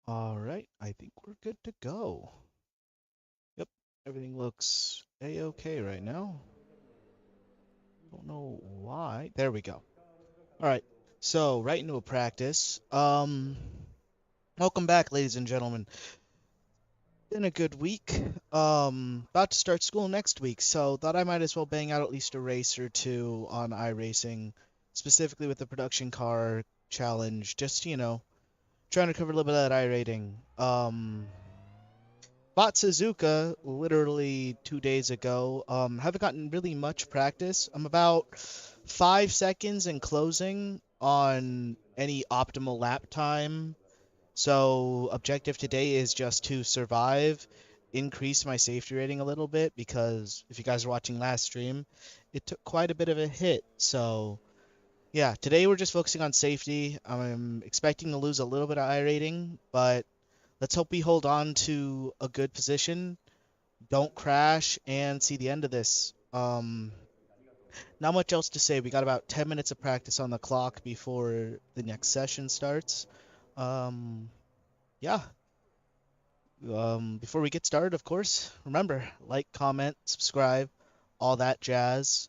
All right, I think we're good to go. Yep, everything looks a-okay right now. Don't know why. There we go. All right, so right into a practice. Welcome back, ladies and gentlemen. Been a good week. About to start school next week, so thought I might as well bang out at least a race or two on iRacing, specifically with the production car challenge. Just, trying to cover a little bit of that iRating. Bought Suzuka literally 2 days ago. Haven't gotten really much practice. I'm about 5 seconds in closing on any optimal lap time. So objective today is just to survive, increase my safety rating a little bit because if you guys are watching last stream, it took quite a bit of a hit. So yeah, today we're just focusing on safety. I'm expecting to lose a little bit of I rating, but let's hope we hold on to a good position, don't crash, and see the end of this. Not much else to say. We got about 10 minutes of practice on the clock before the next session starts. Um, yeah. Before we get started, of course, remember, like, comment, subscribe, all that jazz.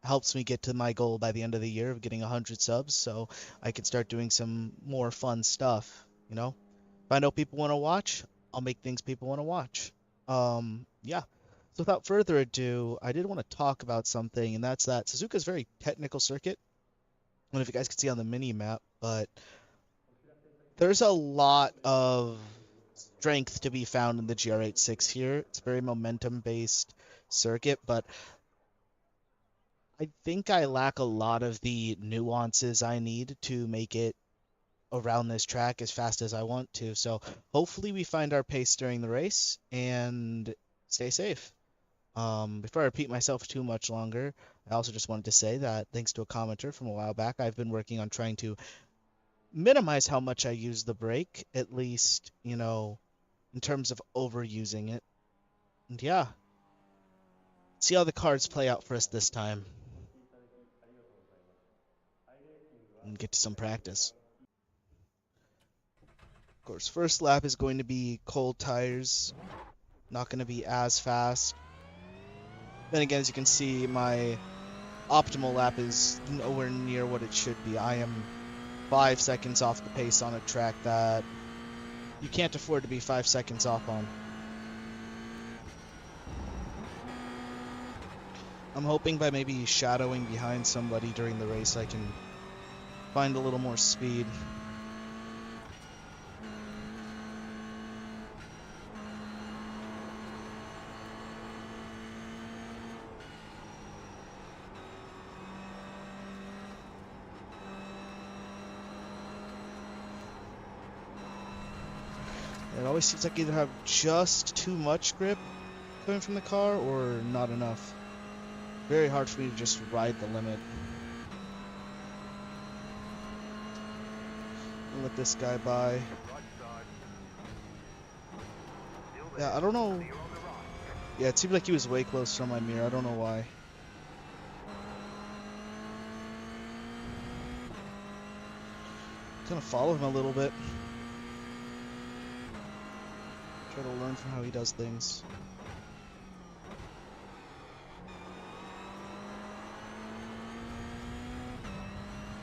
Helps me get to my goal by the end of the year of getting 100 subs so I can start doing some more fun stuff, you know? If I know people want to watch, I'll make things people want to watch. Yeah. So without further ado, I did want to talk about something, and that's that Suzuka's very technical circuit. I don't know if you guys can see on the mini map, but there's a lot of strength to be found in the GR86 here. It's a very momentum based circuit, but I think I lack a lot of the nuances I need to make it around this track as fast as I want to. So hopefully we find our pace during the race and stay safe. Before I repeat myself too much longer, I also just wanted to say that thanks to a commenter from a while back, I've been working on trying to minimize how much I use the brake, at least, in terms of overusing it. And yeah, see how the cards play out for us this time and get to some practice. Of course, first lap is going to be cold tires, not going to be as fast. Then again, as you can see, my optimal lap is nowhere near what it should be. I am 5 seconds off the pace on a track that you can't afford to be 5 seconds off on. I'm hoping by maybe shadowing behind somebody during the race I can find a little more speed. It always seems like you either have just too much grip coming from the car or not enough. Very hard for me to just ride the limit. I'll let this guy by. Yeah, I don't know. Yeah, it seemed like he was way closer on my mirror. I don't know why. Kind of follow him a little bit. Try to learn from how he does things.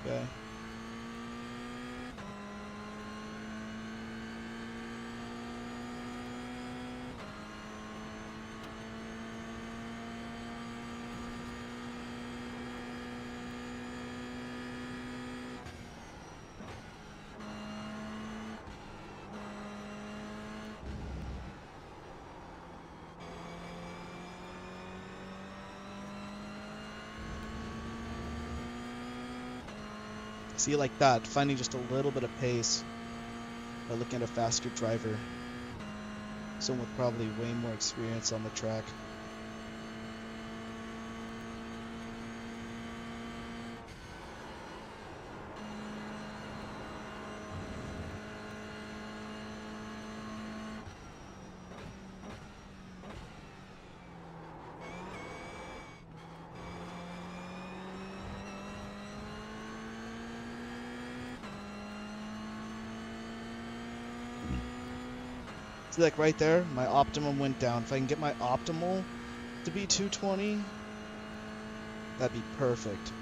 Okay. See, like that, finding just a little bit of pace by looking at a faster driver. Someone with probably way more experience on the track. See, like right there, my optimum went down. If I can get my optimal to be 220, that'd be perfect.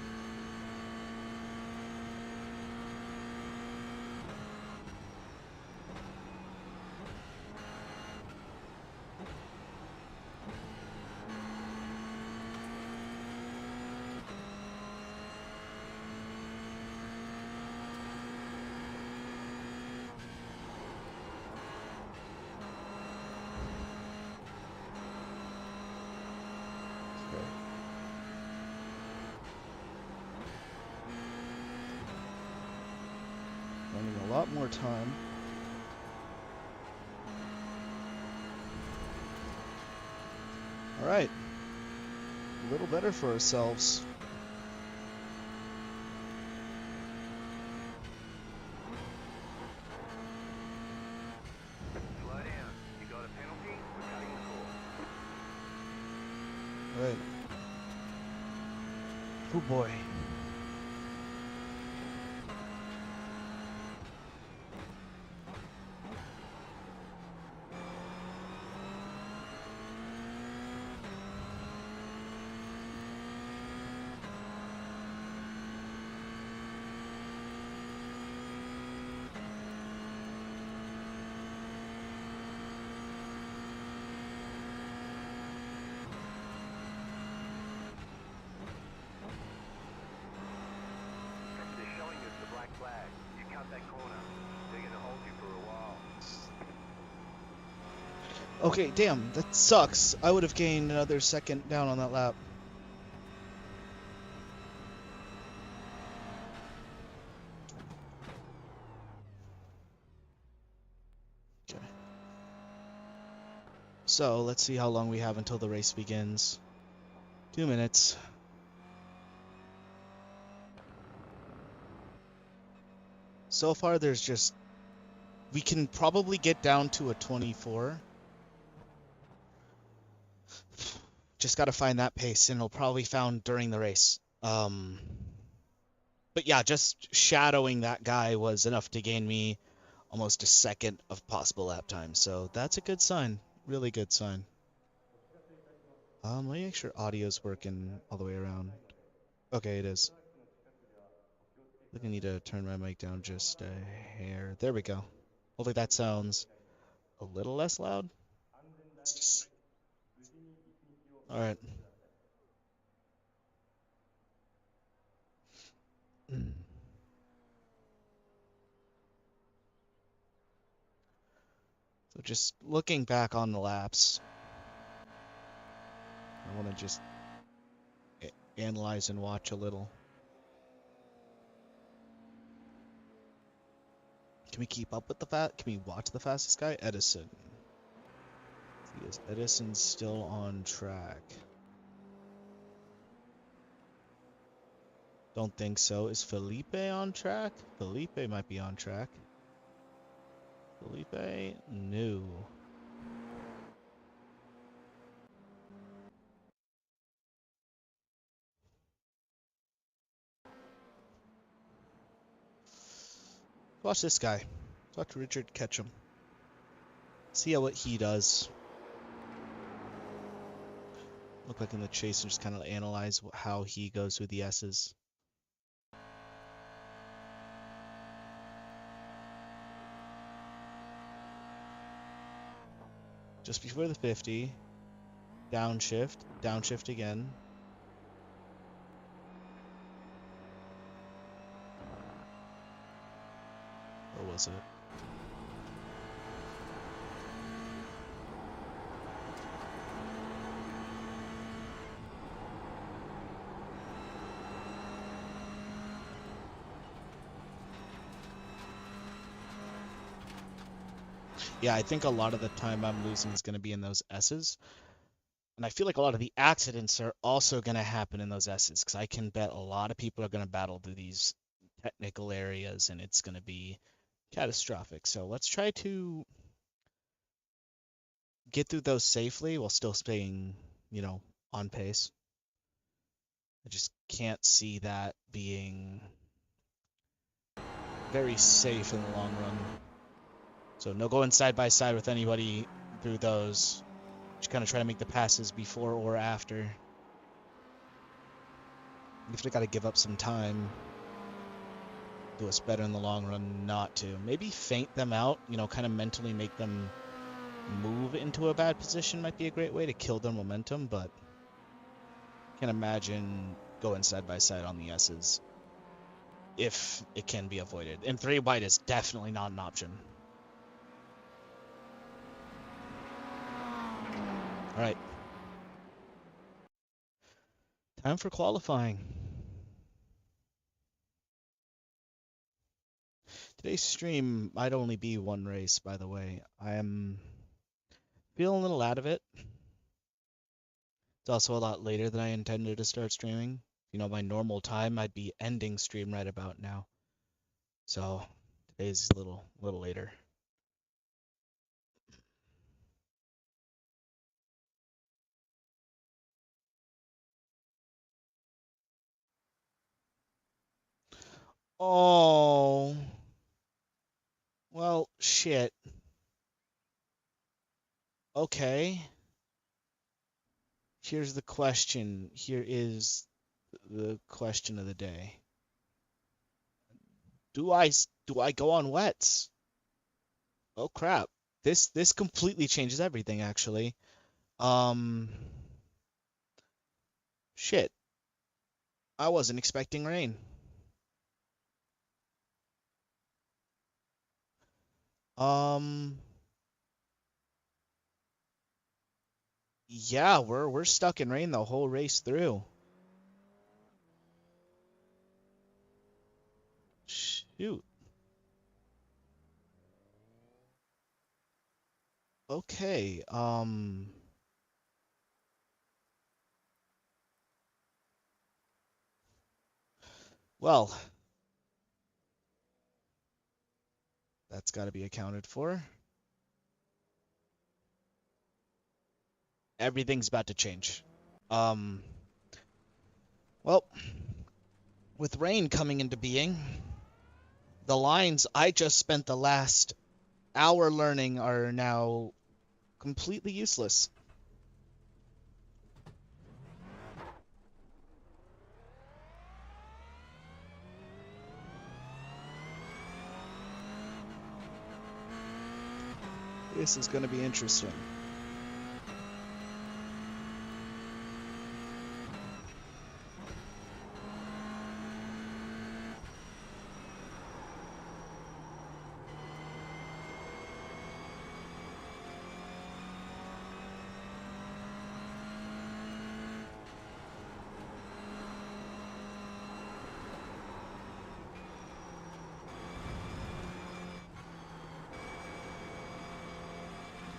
Running a lot more time. All right. A little better for ourselves. Slow down. You got a penalty? We're cutting the course. All right. Oh boy. They're showing us the black flag. You cut that corner. They're going to hold you for a while. Okay, damn, that sucks. I would have gained another second down on that lap. Okay. So, let's see how long we have until the race begins. 2 minutes. So far, there's just... We can probably get down to a 24. Just got to find that pace, and it'll probably be found during the race. But yeah, just shadowing that guy was enough to gain me almost a second of possible lap time. So that's a good sign. Really good sign. Let me make sure audio's working all the way around. Okay, it is. I think I need to turn my mic down just a hair. There we go. Hopefully that sounds a little less loud. All right. So just looking back on the laps, I want to just analyze and watch a little. Can we keep up with the Can we watch the fastest guy? Edison. Is Edison still on track? Don't think so. Is Felipe on track? Felipe might be on track. Felipe? No. Watch this guy. Watch Richard Ketchum. See what he does. Look like in the chase and just kind of analyze how he goes with the S's. Just before the 50. Downshift again. Or was it? Yeah, I think a lot of the time I'm losing is going to be in those S's. And I feel like a lot of the accidents are also going to happen in those S's because I can bet a lot of people are going to battle through these technical areas and it's going to be catastrophic. So let's try to get through those safely while still staying, on pace. I just can't see that being very safe in the long run. So no going side by side with anybody through those. Just kind of try to make the passes before or after. If they got to give up some time, do us better in the long run not to. Maybe feint them out, you know, kind of mentally make them move into a bad position might be a great way to kill their momentum, but can't imagine going side by side on the S's if it can be avoided. And 3 wide is definitely not an option. All right. Time for qualifying. Today's stream might only be one race, by the way. I am feeling a little out of it. It's also a lot later than I intended to start streaming. You know, my normal time, I'd be ending stream right about now. So today's a little later. Oh, well, shit. Okay. Here's the question. Here is the question of the day. Do I go on wets? Oh crap. This completely changes everything actually. Um Shit. I wasn't expecting rain. Um yeah, we're stuck in rain the whole race through. Shoot. Okay. Well, that's got to be accounted for. Everything's about to change. Um well, with rain coming into being, the lines I just spent the last hour learning are now completely useless. This is going to be interesting.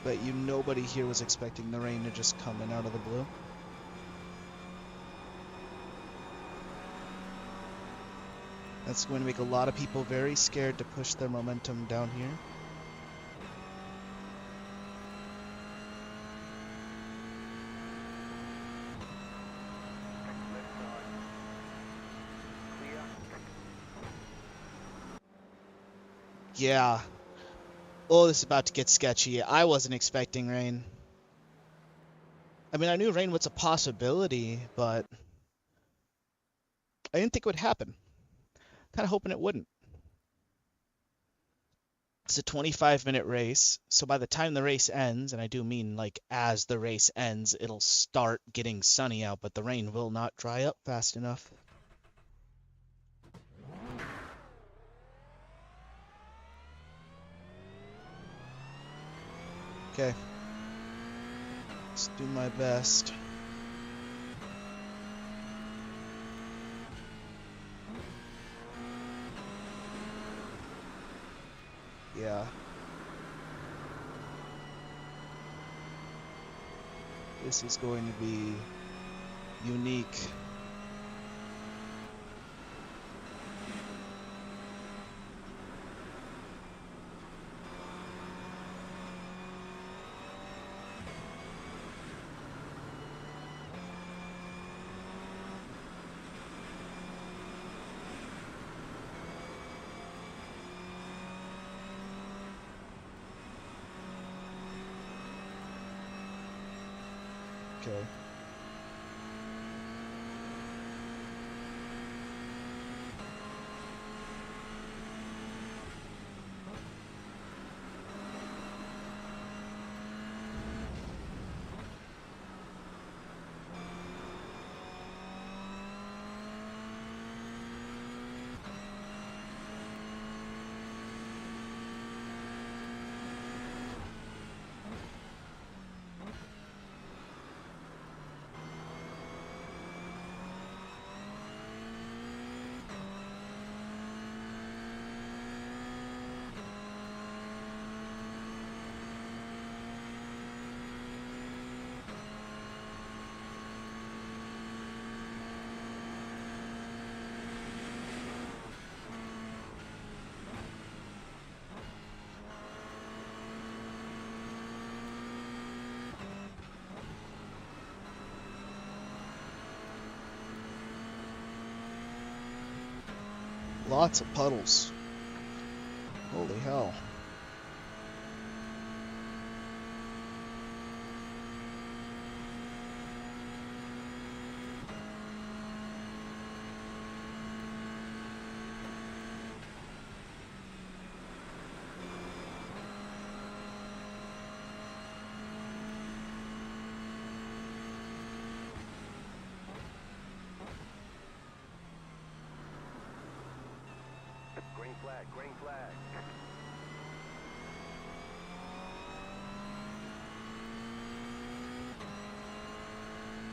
Bet you nobody here was expecting the rain to just come in out of the blue. That's going to make a lot of people very scared to push their momentum down here. Yeah. Oh, this is about to get sketchy. I wasn't expecting rain. I mean, I knew rain was a possibility, but I didn't think it would happen. Kind of hoping it wouldn't. It's a 25-minute race, so by the time the race ends, and I do mean like as the race ends, it'll start getting sunny out, but the rain will not dry up fast enough. Okay. Let's do my best. Yeah. This is going to be unique. Okay. Lots of puddles. Holy hell. Green flag, green flag.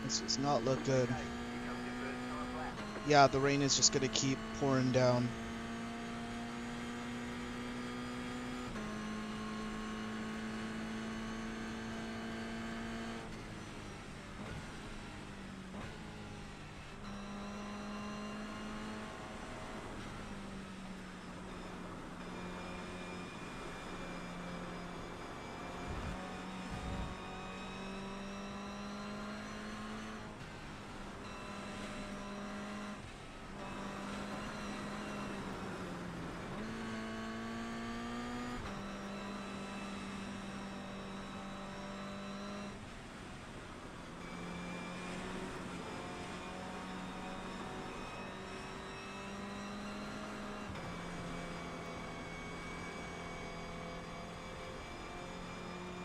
This does not look good. Okay, here comes your first time lap. Yeah, the rain is just gonna keep pouring down.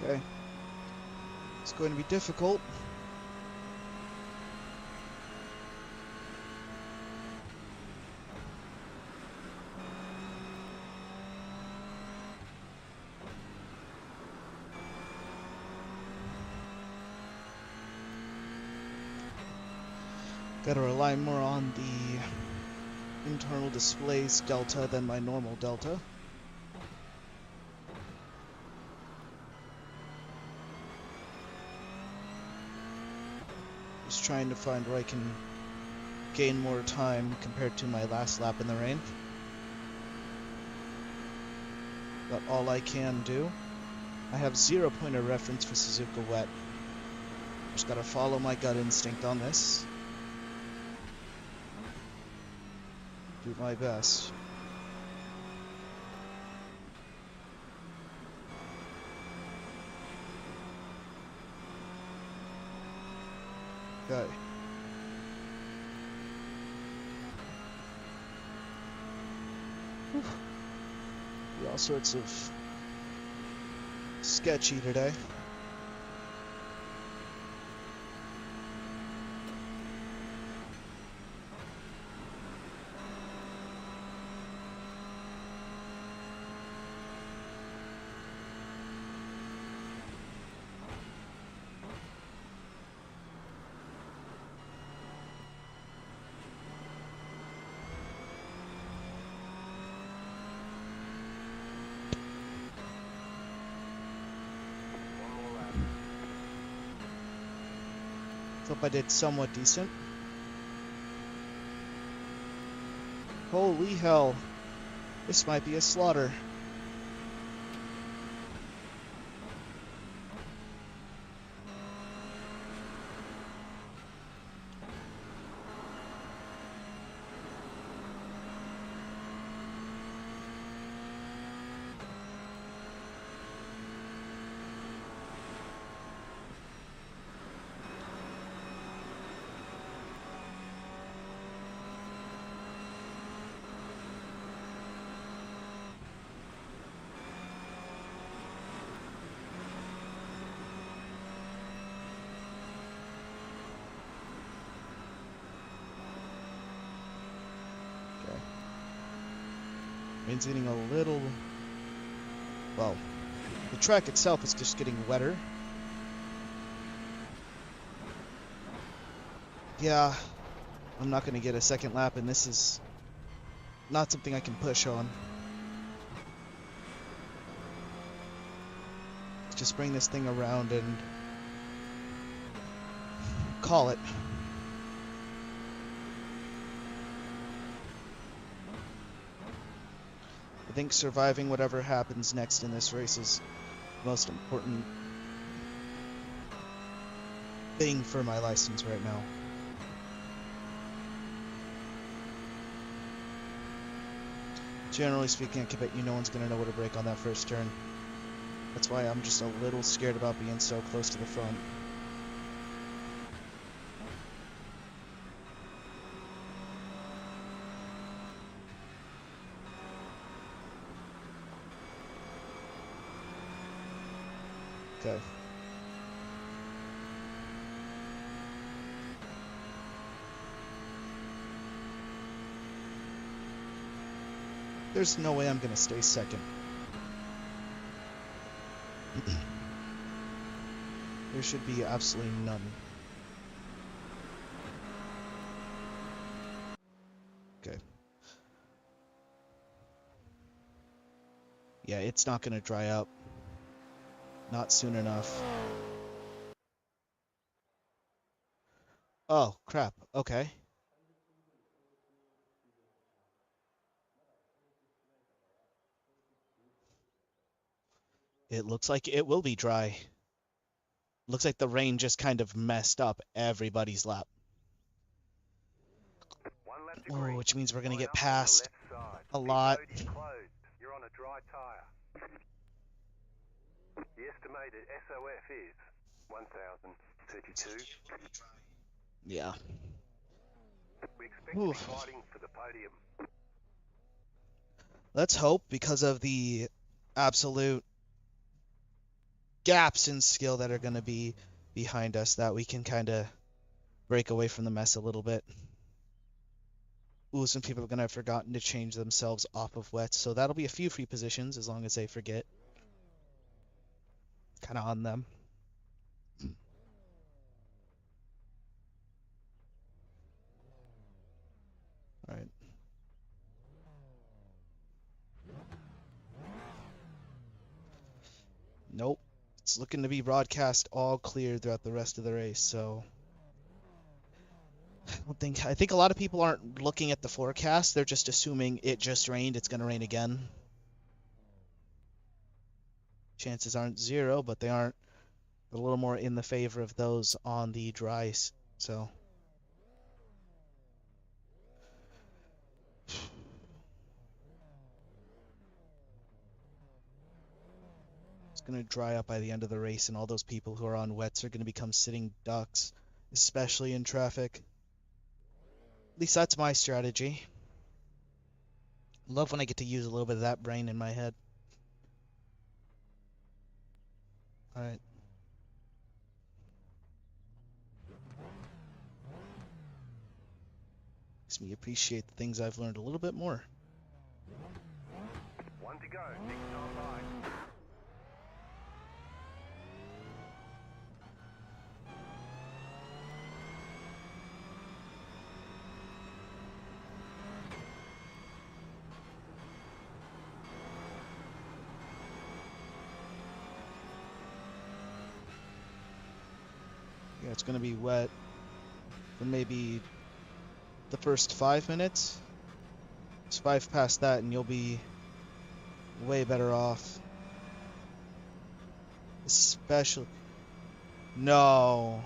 Okay. It's going to be difficult. Gotta rely more on the internal displays delta than my normal delta. Just trying to find where I can gain more time compared to my last lap in the rain. But all I can do. I have 0 point of reference for Suzuka Wet. Just gotta follow my gut instinct on this. Do my best. Okay. Whew. Be all sorts of sketchy today. One more lap. Hope I did somewhat decent. Holy hell. This might be a slaughter. Rain's getting a little... Well, the track itself is just getting wetter. Yeah, I'm not going to get a second lap, and this is not something I can push on. Just bring this thing around and call it. I think surviving whatever happens next in this race is the most important thing for my license right now. Generally speaking, I can bet you no one's going to know where to brake on that first turn. That's why I'm just a little scared about being so close to the front. Okay. There's no way I'm going to stay second. There should be absolutely none. Okay. Yeah, it's not going to dry up. Not soon enough. Oh, crap. Okay. It looks like it will be dry. Looks like the rain just kind of messed up everybody's lap. Oh, which means we're going to get passed a lot. You're on a dry tire. The estimated SOF is 1,032. Yeah. We expect to be fighting for the podium. Let's hope, because of the absolute gaps in skill that are going to be behind us, that we can kind of break away from the mess a little bit. Ooh, some people are going to have forgotten to change themselves off of wets, so that'll be a few free positions as long as they forget. Kind of on them. All right. Nope. It's looking to be broadcast all clear throughout the rest of the race, so I think a lot of people aren't looking at the forecast. They're just assuming it just rained, it's going to rain again. Chances aren't zero, but they aren't a little more in the favor of those on the dry, so it's going to dry up by the end of the race, and all those people who are on wets are going to become sitting ducks, especially in traffic. At least that's my strategy. Love when I get to use a little bit of that brain in my head. All right. Makes me appreciate the things I've learned a little bit more. One to go. Next time by. Yeah, it's going to be wet for maybe the first 5 minutes. It's 5 past that, and you'll be way better off. Especially... No.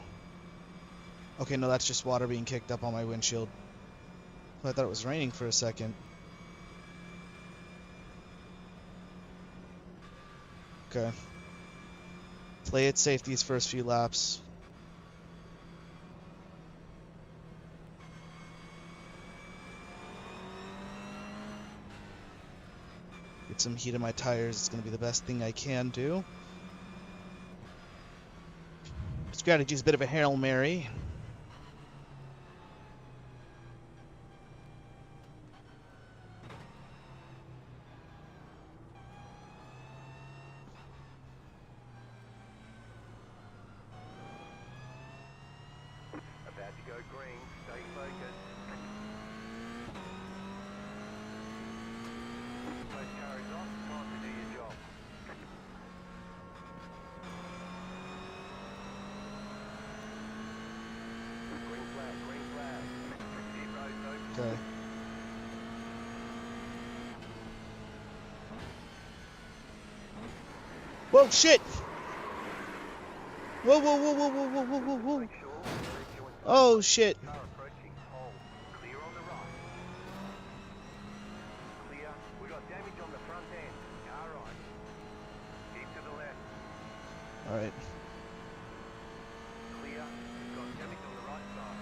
Okay, no, that's just water being kicked up on my windshield. I thought it was raining for a second. Okay. Play it safe these first few laps. Get some heat in my tires. It's going to be the best thing I can do. Strategy is a bit of a Hail Mary. green, stay focused. Most car is off, time to do your job. Green flag, green flag. Keep roads open. Okay. Whoa, shit! Whoa, whoa, whoa, whoa, whoa, whoa, whoa, whoa, whoa. Make sure you're in Oh, shit. car approaching, hold. Clear on the right. Clear. We got damage on the front end. Car right. Keep to the left. Alright. Clear. Got damage on the right side.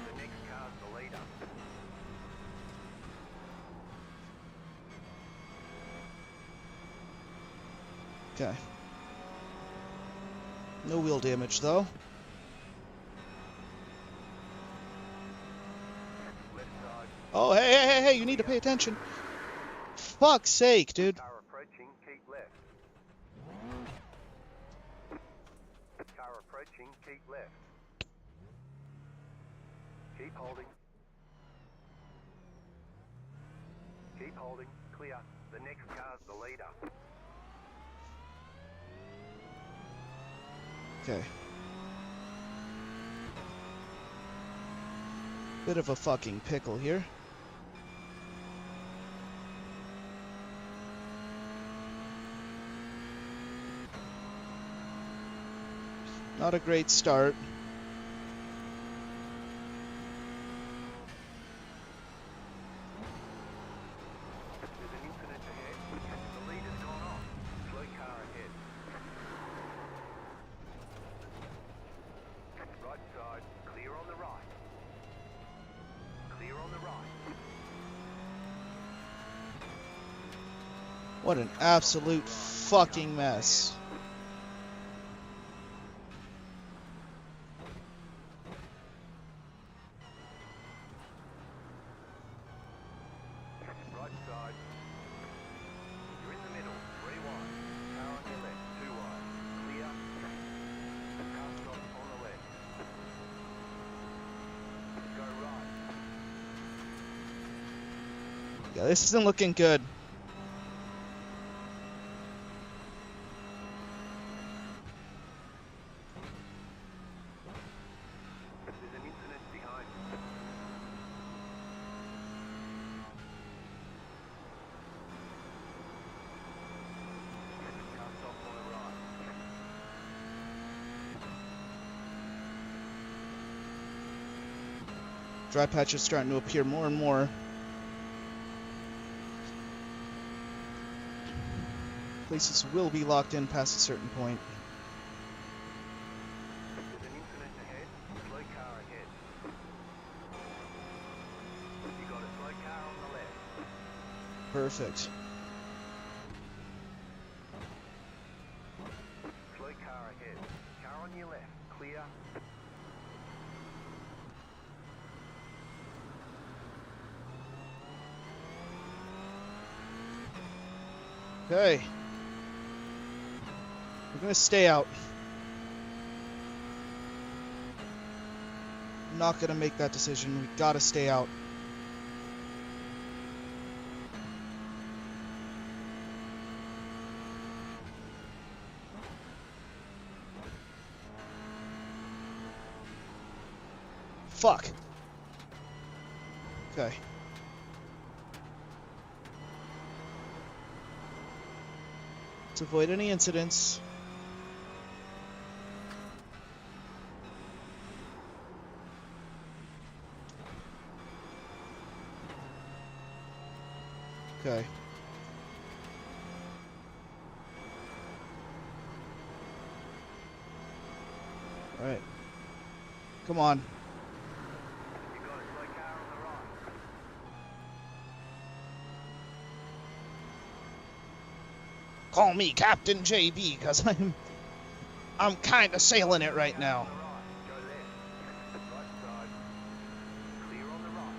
The next car's the leader. Okay. No wheel damage, though. Left side. Oh, hey, hey, hey, hey, you need to pay attention. Fuck's sake, dude. Car approaching, keep left. Car approaching, keep left. Keep holding. Keep holding. Clear. The next car's the leader. Okay. Bit of a fucking pickle here. Not a great start. There's an incident ahead. The leader's gone off. Slow car ahead. Right side. Clear on the right. Clear on the right. What an absolute fucking mess. Right side. You're in the middle. 3 wide. Car on your left. 2 wide. Clear. Car stop on the left. Go right. Yeah, this isn't looking good. There's an incident behind. Car stop on the right. Dry patch is starting to appear more and more. Places will be locked in past a certain point. There's an incident ahead. Slow car ahead. You got a slow car on the left. Perfect. Slow car ahead. Car on your left. Clear. Okay. We're gonna stay out. I'm not gonna make that decision. We gotta stay out. Fuck. Okay. Let's avoid any incidents. Okay. Alright. Come on. You got a slow car on the right. Call me Captain JB, because I'm kind of sailing it right now. On the right. Go left. Right side. Clear on the right.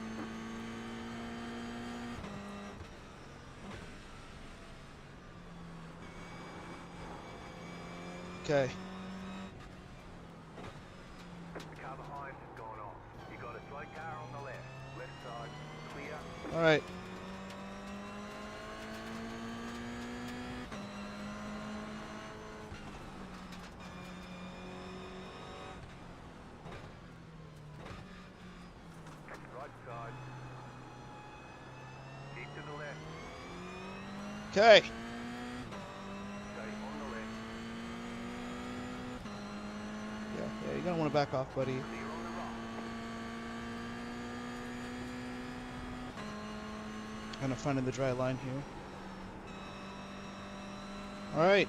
Okay. The car All right. Right side. Keep to the left. Okay. Stay on the left. Yeah, you're gonna want to back off, buddy. Clear on the right. Kind of finding the dry line here. All right.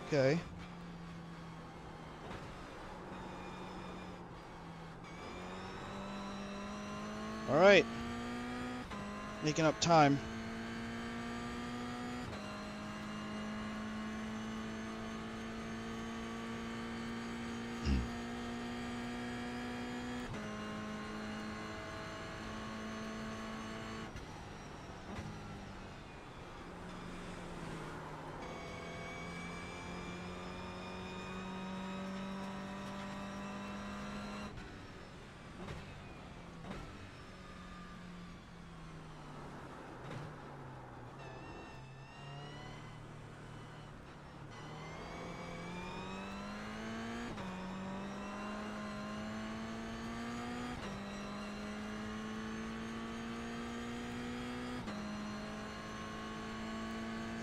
Okay. All right. Making up time.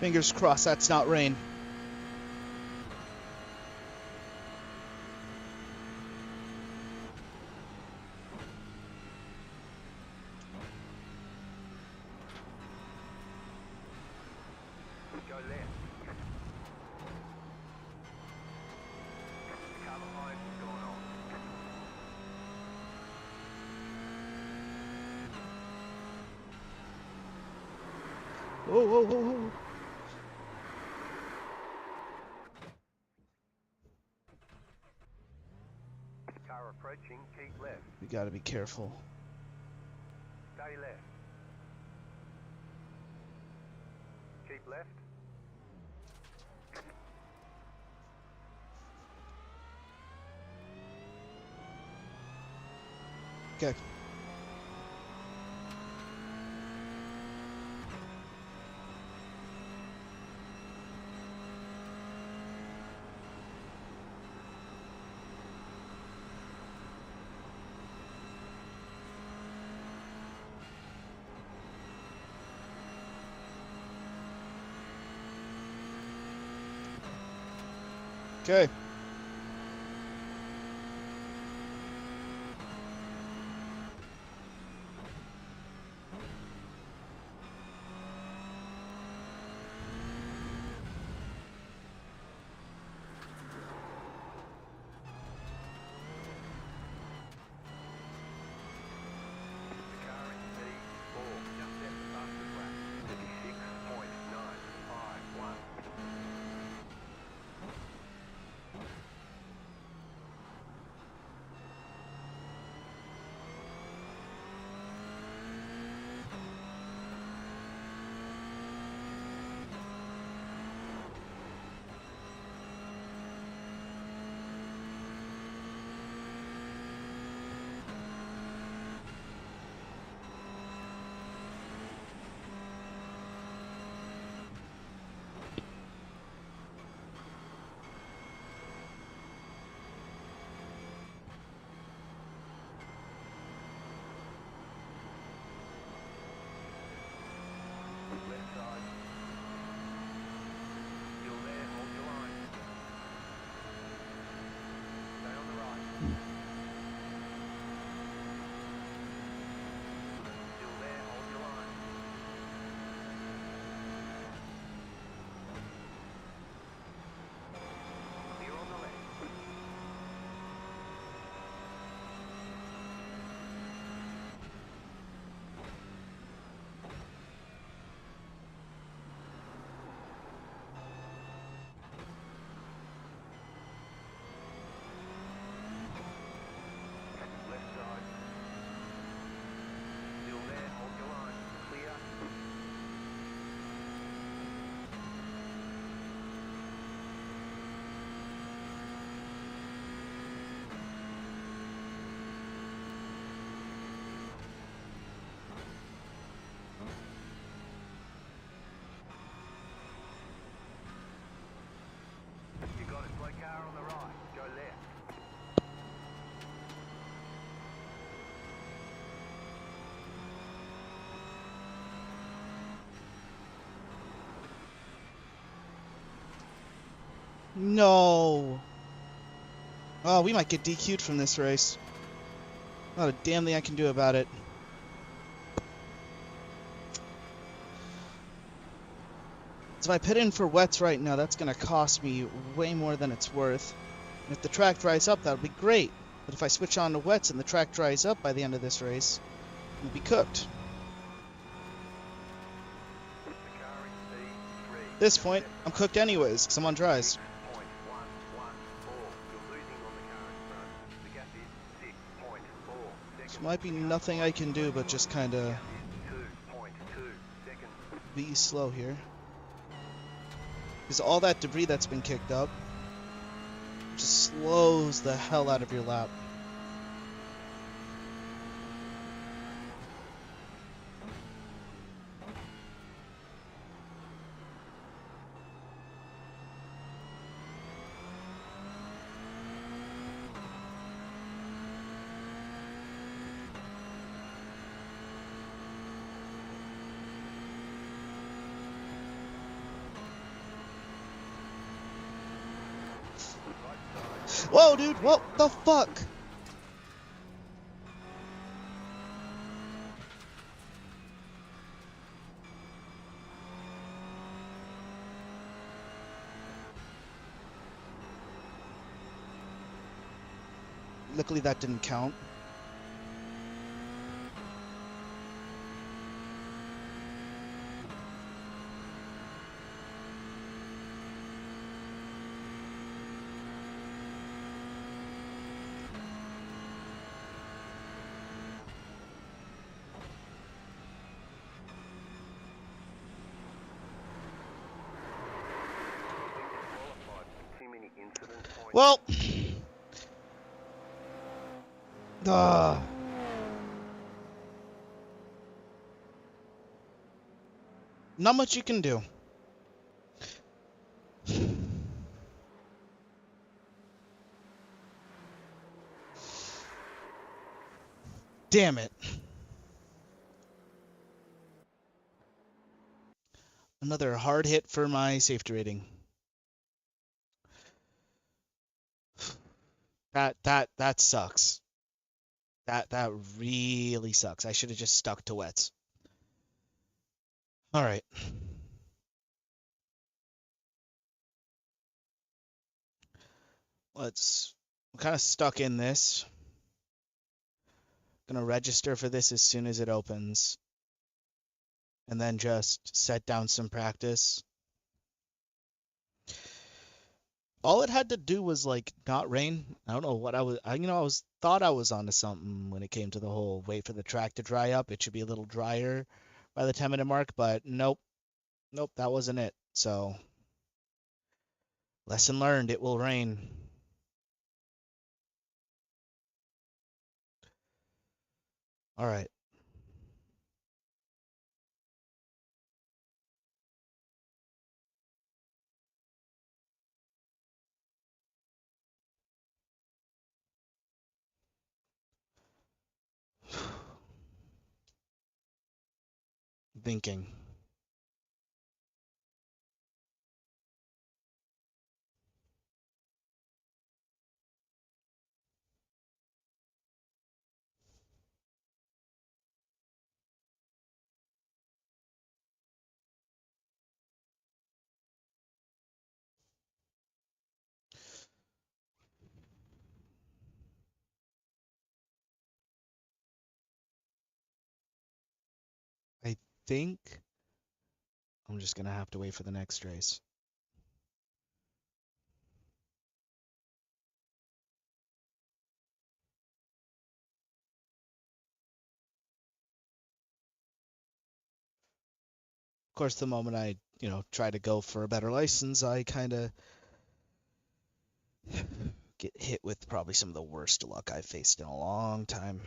Fingers crossed that's not rain. Go left. Car behind has gone on. Whoa, whoa, whoa, whoa. Car approaching, keep left. We gotta be careful. Stay left. Keep left. Okay. Okay. The car in P4, just at the fastest lap. 56.951. No. Oh, we might get DQ'd from this race. Not a damn thing I can do about it. So if I put in for wets right now, that's going to cost me way more than it's worth. And if the track dries up, that'll be great. But if I switch on to wets and the track dries up by the end of this race, I'm going to be cooked. The car in P3. At this point, I'm cooked anyways, because I'm on dries. 6.114. You're losing on the car in front. The gap is 6.4 seconds. So might be The car nothing I behind can you do is but just closing. kind The of gap is 2.2 seconds. be slow here. Because all that debris that's been kicked up just slows the hell out of your lap. Whoa, dude, what the fuck? Luckily that didn't count. Qualified for too many incident points. Well, uh, not much you can do. Damn it. Another hard hit for my safety rating. That sucks. That really sucks. I should have just stuck to wets. All right. I'm kind of stuck in this. Gonna register for this as soon as it opens. And then just set down some practice. All it had to do was like not rain. I don't know what I was thought I was onto something when it came to the whole wait for the track to dry up. It should be a little drier by the 10-minute mark, but nope. Nope, that wasn't it. So, lesson learned, it will rain. All right. Thinking. I think I'm just gonna have to wait for the next race. Of course, the moment I, try to go for a better license, I kind of get hit with probably some of the worst luck I've faced in a long time.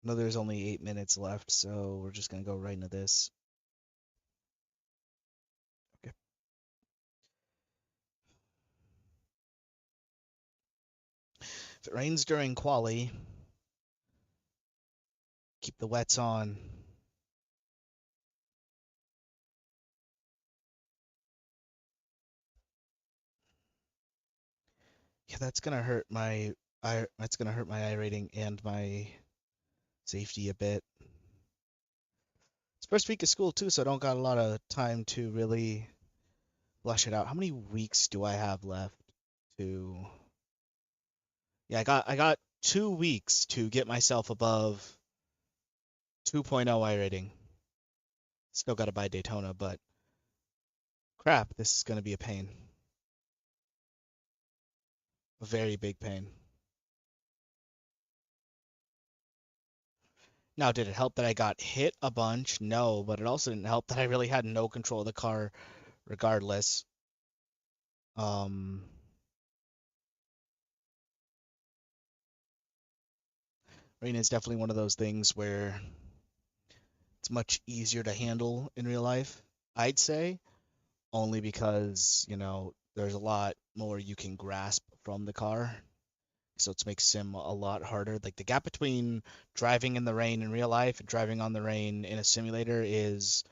I know there's only 8 minutes left, so we're just gonna go right into this. Okay. If it rains during quali, keep the wets on. Yeah, that's gonna hurt my I rating and my safety a bit. It's first week of school too, so I don't got a lot of time to really flesh it out. How many weeks do I have left to? Yeah, I got 2 weeks to get myself above 2.0 I rating. Still got to buy Daytona, but crap, this is gonna be a pain, a very big pain. Now, did it help that I got hit a bunch? No, but it also didn't help that I really had no control of the car regardless. Um, Rain is definitely one of those things where it's much easier to handle in real life, I'd say, only because, there's a lot more you can grasp from the car. So it makes sim a lot harder. Like the gap between driving in the rain in real life and driving on the rain in a simulator is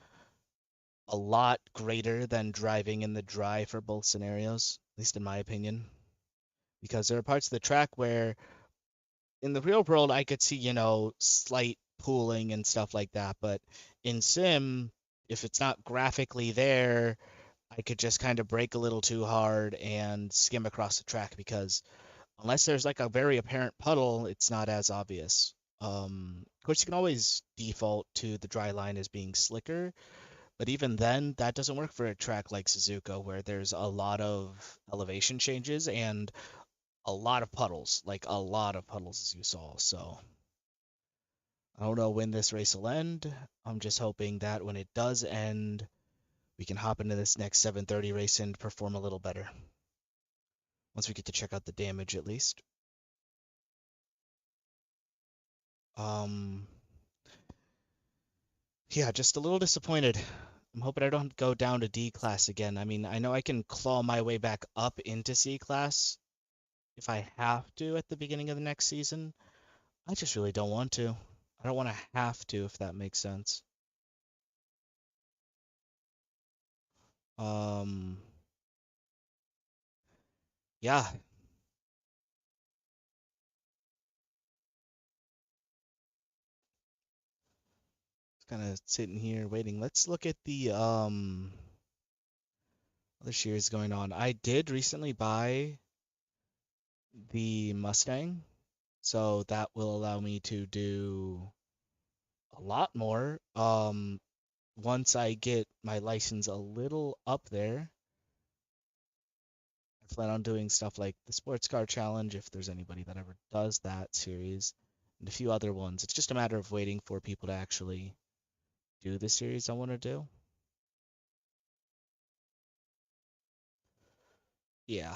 a lot greater than driving in the dry for both scenarios, at least in my opinion. Because there are parts of the track where in the real world I could see, slight pooling and stuff like that, but in sim, if it's not graphically there, I could just kind of brake a little too hard and skim across the track because unless there's like a very apparent puddle, it's not as obvious. Of course, you can always default to the dry line as being slicker, but even then, that doesn't work for a track like Suzuka, where there's a lot of elevation changes and a lot of puddles, like a lot of puddles as you saw. So I don't know when this race will end. I'm just hoping that when it does end, we can hop into this next 7:30 race and perform a little better. Once we get to check out the damage at least. Um, yeah, just a little disappointed. I'm hoping I don't go down to D class again. I mean, I know I can claw my way back up into C class if I have to at the beginning of the next season. I just really don't want to. I don't want to have to, if that makes sense. Um, yeah, kind of sitting here waiting. Let's look at the other shares going on. I did recently buy the Mustang, so that will allow me to do a lot more. Once I get my license a little up there, I plan on doing stuff like the sports car challenge if there's anybody that ever does that series, and a few other ones. It's just a matter of waiting for people to actually do the series I want to do. Yeah.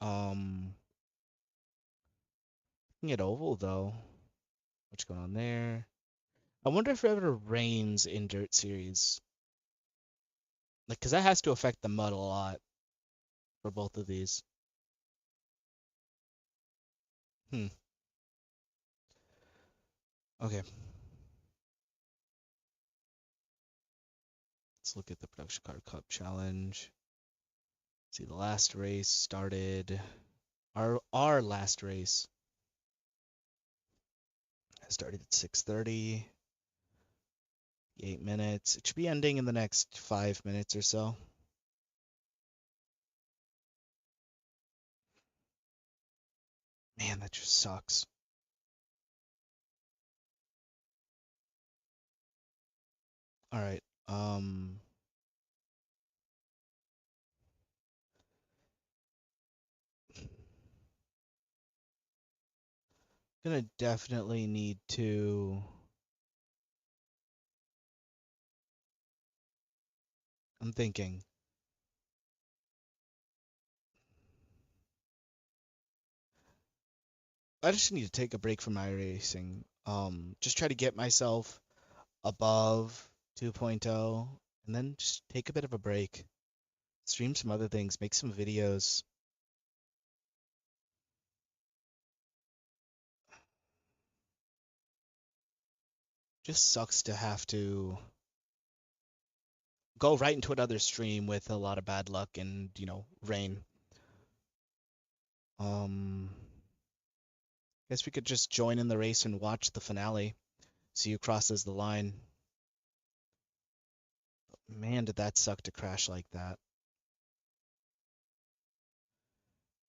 Um, Looking at Oval though, what's going on there? I wonder if it ever rains in Dirt Series, like, because that has to affect the mud a lot for both of these. Hmm. Okay. Let's look at the Production Car Cup Challenge. See, the last race started. Our last race started at 6:30. 8 minutes. It should be ending in the next 5 minutes or so. Man, that just sucks. All right. Gonna definitely need to. I'm thinking. I just need to take a break from iRacing. Just try to get myself above 2.0 and then just take a bit of a break. Stream some other things, make some videos. Just sucks to have to go right into another stream with a lot of bad luck and, rain. Um, Guess we could just join in the race and watch the finale. See who crosses the line. Man, did that suck to crash like that.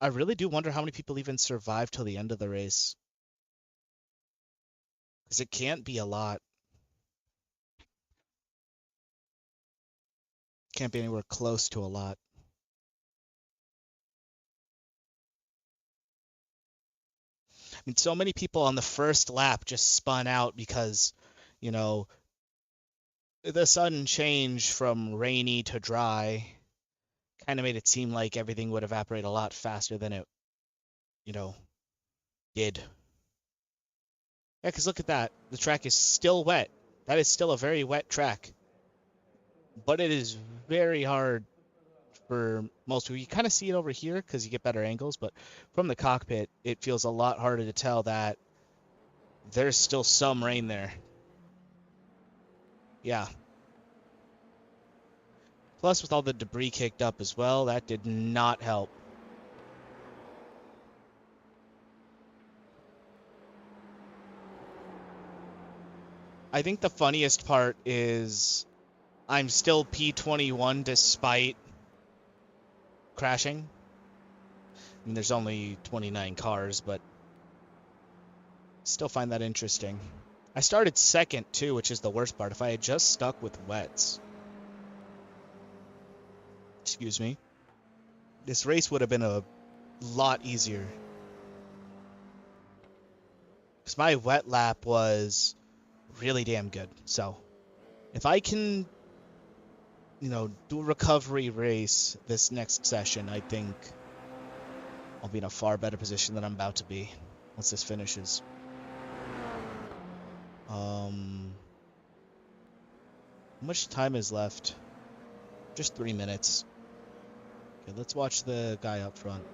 I really do wonder how many people even survive till the end of the race. Because it can't be a lot. Can't be anywhere close to a lot. I mean, so many people on the first lap just spun out because, you know, the sudden change from rainy to dry kind of made it seem like everything would evaporate a lot faster than it, you know, did. Yeah, because look at that. The track is still wet. That is still a very wet track. But it is very hard for most people. You kind of see it over here because you get better angles, but from the cockpit, it feels a lot harder to tell that there's still some rain there. Yeah. Plus, with all the debris kicked up as well, that did not help. I think the funniest part is I'm still P21 despite crashing. I mean, there's only 29 cars, but still find that interesting. I started second, too, which is the worst part. If I had just stuck with wets, excuse me, this race would have been a lot easier. Because my wet lap was really damn good. So if I can, do a recovery race this next session, I think I'll be in a far better position than I'm about to be once this finishes. How much time is left? Just 3 minutes. Okay, let's watch the guy up front.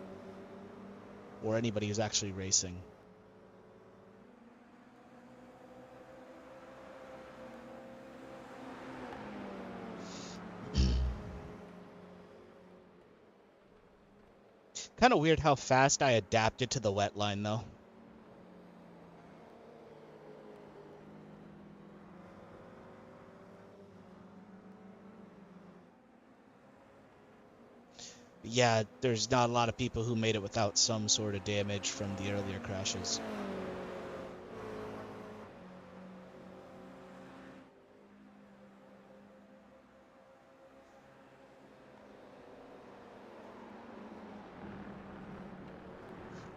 Or anybody who's actually racing. Kind of weird how fast I adapted to the wet line, though. Yeah, there's not a lot of people who made it without some sort of damage from the earlier crashes.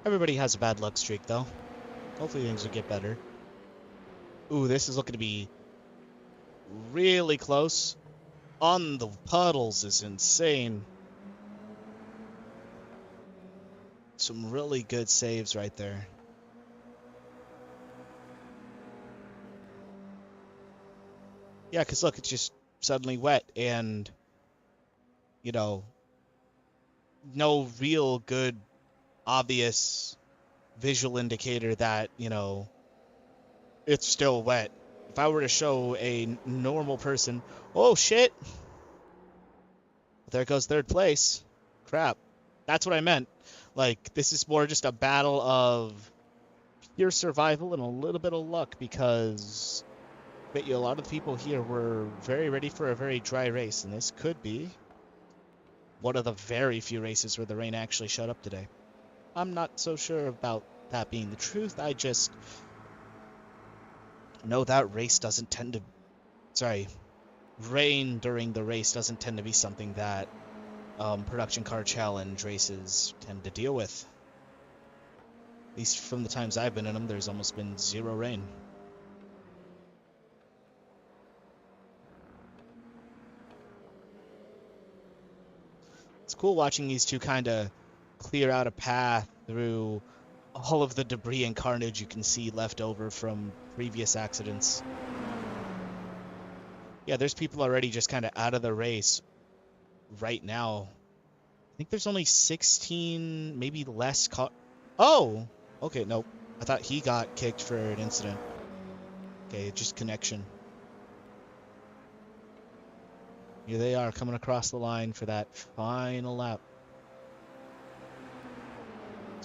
Everybody has a bad luck streak, though. Hopefully things will get better. Ooh, this is looking to be really close. On the puddles is insane. Some really good saves right there. Yeah, because look, it's just suddenly wet and, no real good, obvious visual indicator that, it's still wet. If I were to show a normal person, oh shit, there goes third place. Crap. That's what I meant. Like, this is more just a battle of pure survival and a little bit of luck because I bet you a lot of the people here were very ready for a very dry race, and this could be one of the very few races where the rain actually shut up today. I'm not so sure about that being the truth. I just know that rain during the race doesn't tend to be something that production car challenge races tend to deal with. At least from the times I've been in them, there's almost been zero rain. It's cool watching these two kind of clear out a path through all of the debris and carnage you can see left over from previous accidents. Yeah, there's people already just kind of out of the race right now. I think there's only 16, maybe less Oh! Okay, nope. I thought he got kicked for an incident. Okay, just connection. Here they are coming across the line for that final lap.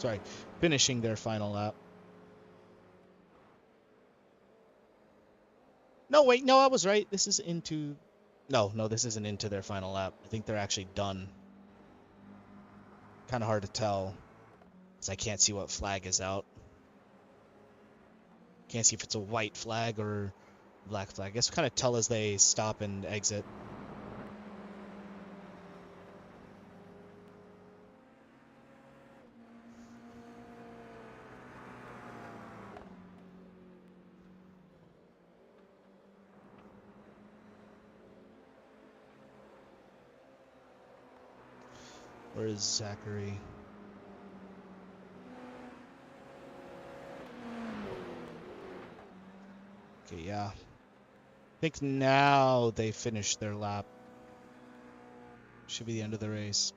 sorry, finishing their final lap. No, wait, no, I was right. This is into. No, no, this isn't into their final lap. I think they're actually done. Kind of hard to tell, because I can't see what flag is out. Can't see if it's a white flag or black flag. I guess kind of tell as they stop and exit. Where is Zachary? Okay, yeah. I think now they finished their lap. Should be the end of the race.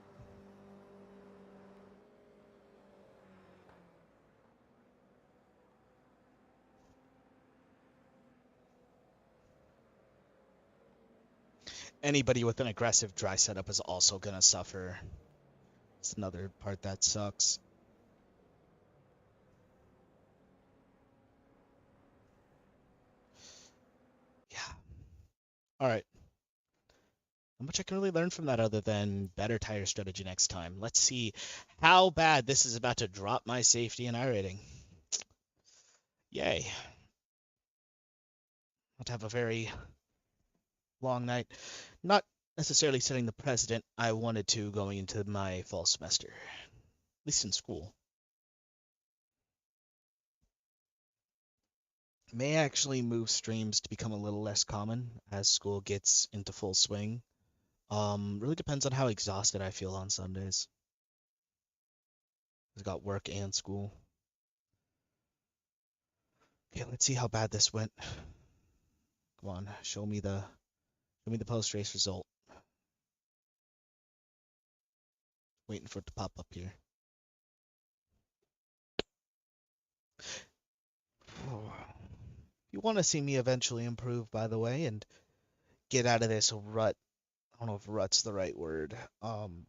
Anybody with an aggressive dry setup is also going to suffer. It's another part that sucks. Yeah. All right. Not much I can really learn from that other than better tire strategy next time. Let's see how bad this is about to drop my safety and iRating. Yay. I'll have a very long night. Not necessarily setting the precedent I wanted to going into my fall semester, at least in school. May actually move streams to become a little less common as school gets into full swing. Really depends on how exhausted I feel on Sundays. I've got work and school. Okay, let's see how bad this went. Come on, show me the post race result. Waiting for it to pop up here. If you want to see me eventually improve, by the way, and get out of this rut, I don't know if rut's the right word.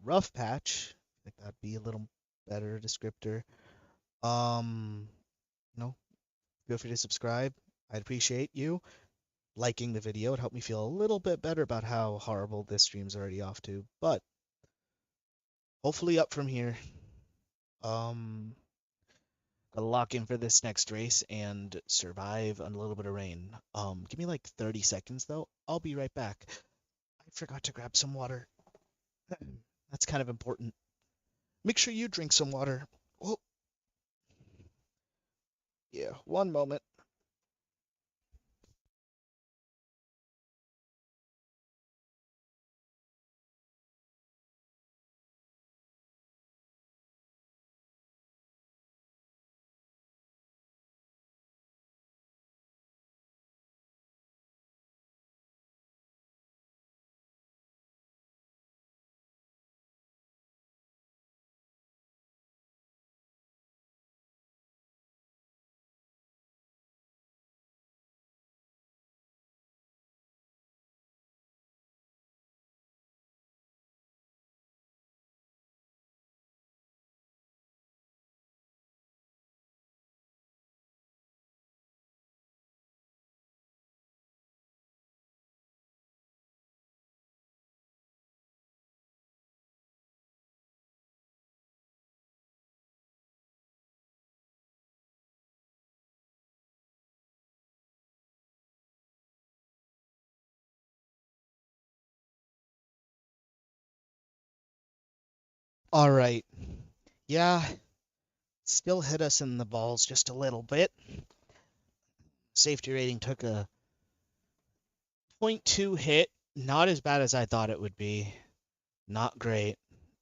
Rough patch. I think that'd be a little better descriptor. Um, no, feel free to subscribe. I'd appreciate you liking the video. It helped me feel a little bit better about how horrible this stream's already off to, but hopefully up from here. Um, Gotta lock in for this next race and survive on a little bit of rain. Give me like 30 seconds though. I'll be right back. I forgot to grab some water. That's kind of important. Make sure you drink some water. Oh, yeah, one moment. All right. Yeah, still hit us in the balls just a little bit. Safety rating took a .2 hit. Not as bad as I thought it would be. Not great.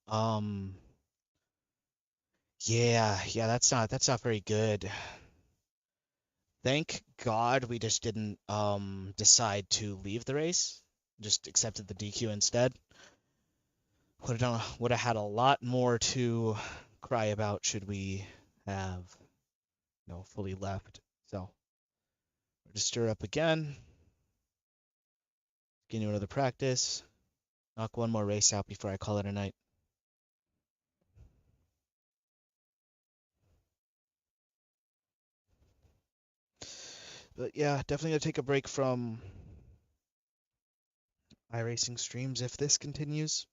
Um, yeah, that's not very good. Thank God we just didn't decide to leave the race. Just accepted the DQ instead. Would have had a lot more to cry about should we have, fully left. So register up again. Get another practice. Knock one more race out before I call it a night. But yeah, definitely gonna take a break from iRacing streams if this continues.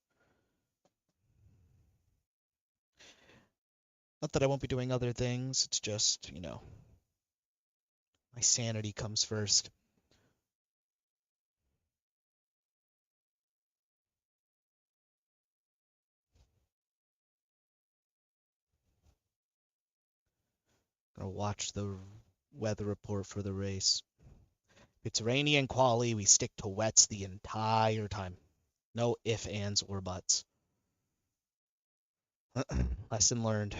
Not that I won't be doing other things, it's just, my sanity comes first. Gonna watch the weather report for the race. If it's rainy and quali, we stick to wets the entire time. No ifs, ands, or buts. Lesson learned.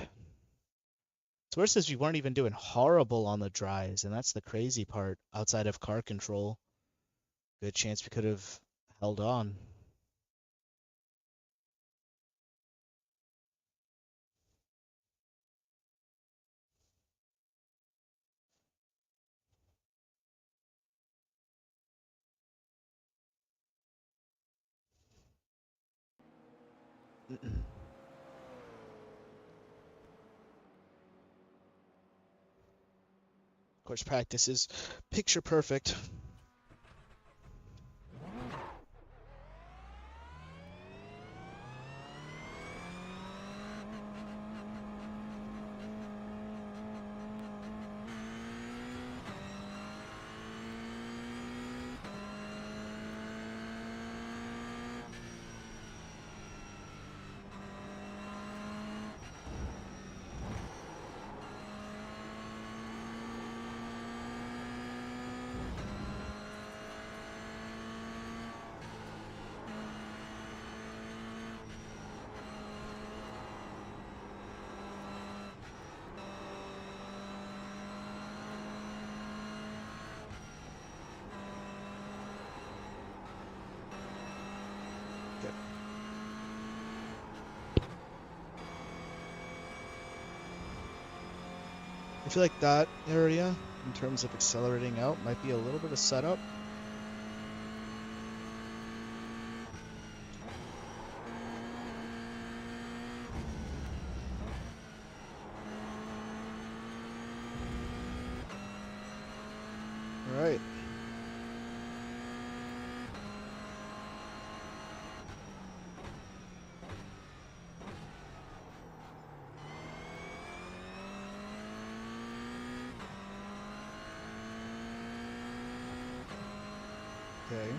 It's worse is we weren't even doing horrible on the dries, and that's the crazy part. Outside of car control, good chance we could have held on. Of course, practice is picture perfect. Okay. I feel like that area, in terms of accelerating out, might be a little bit of setup. All right. Okay.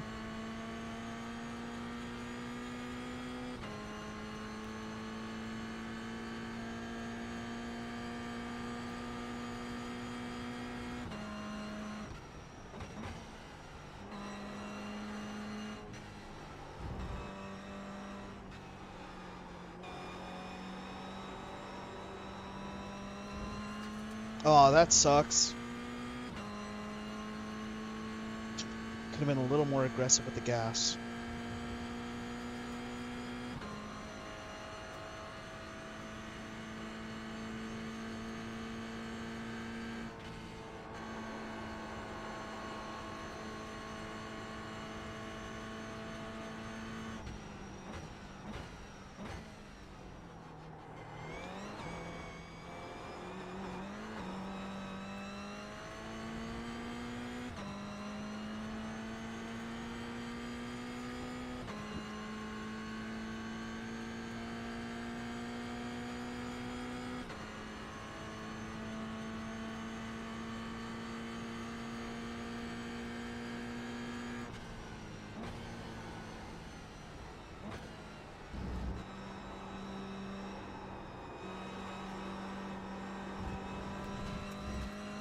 Oh, that sucks. Could have been a little more aggressive with the gas.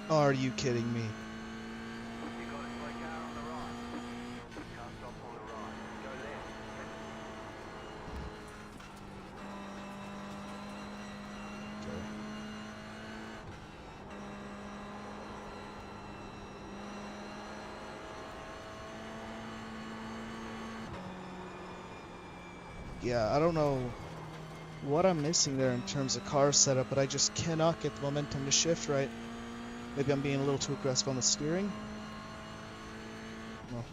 Are you kidding me? You got a quick car on the right. Can't stop on the right. Go left. Okay. Yeah, I don't know what I'm missing there in terms of car setup, but I just cannot get the momentum to shift right. Maybe I'm being a little too aggressive on the steering. Well,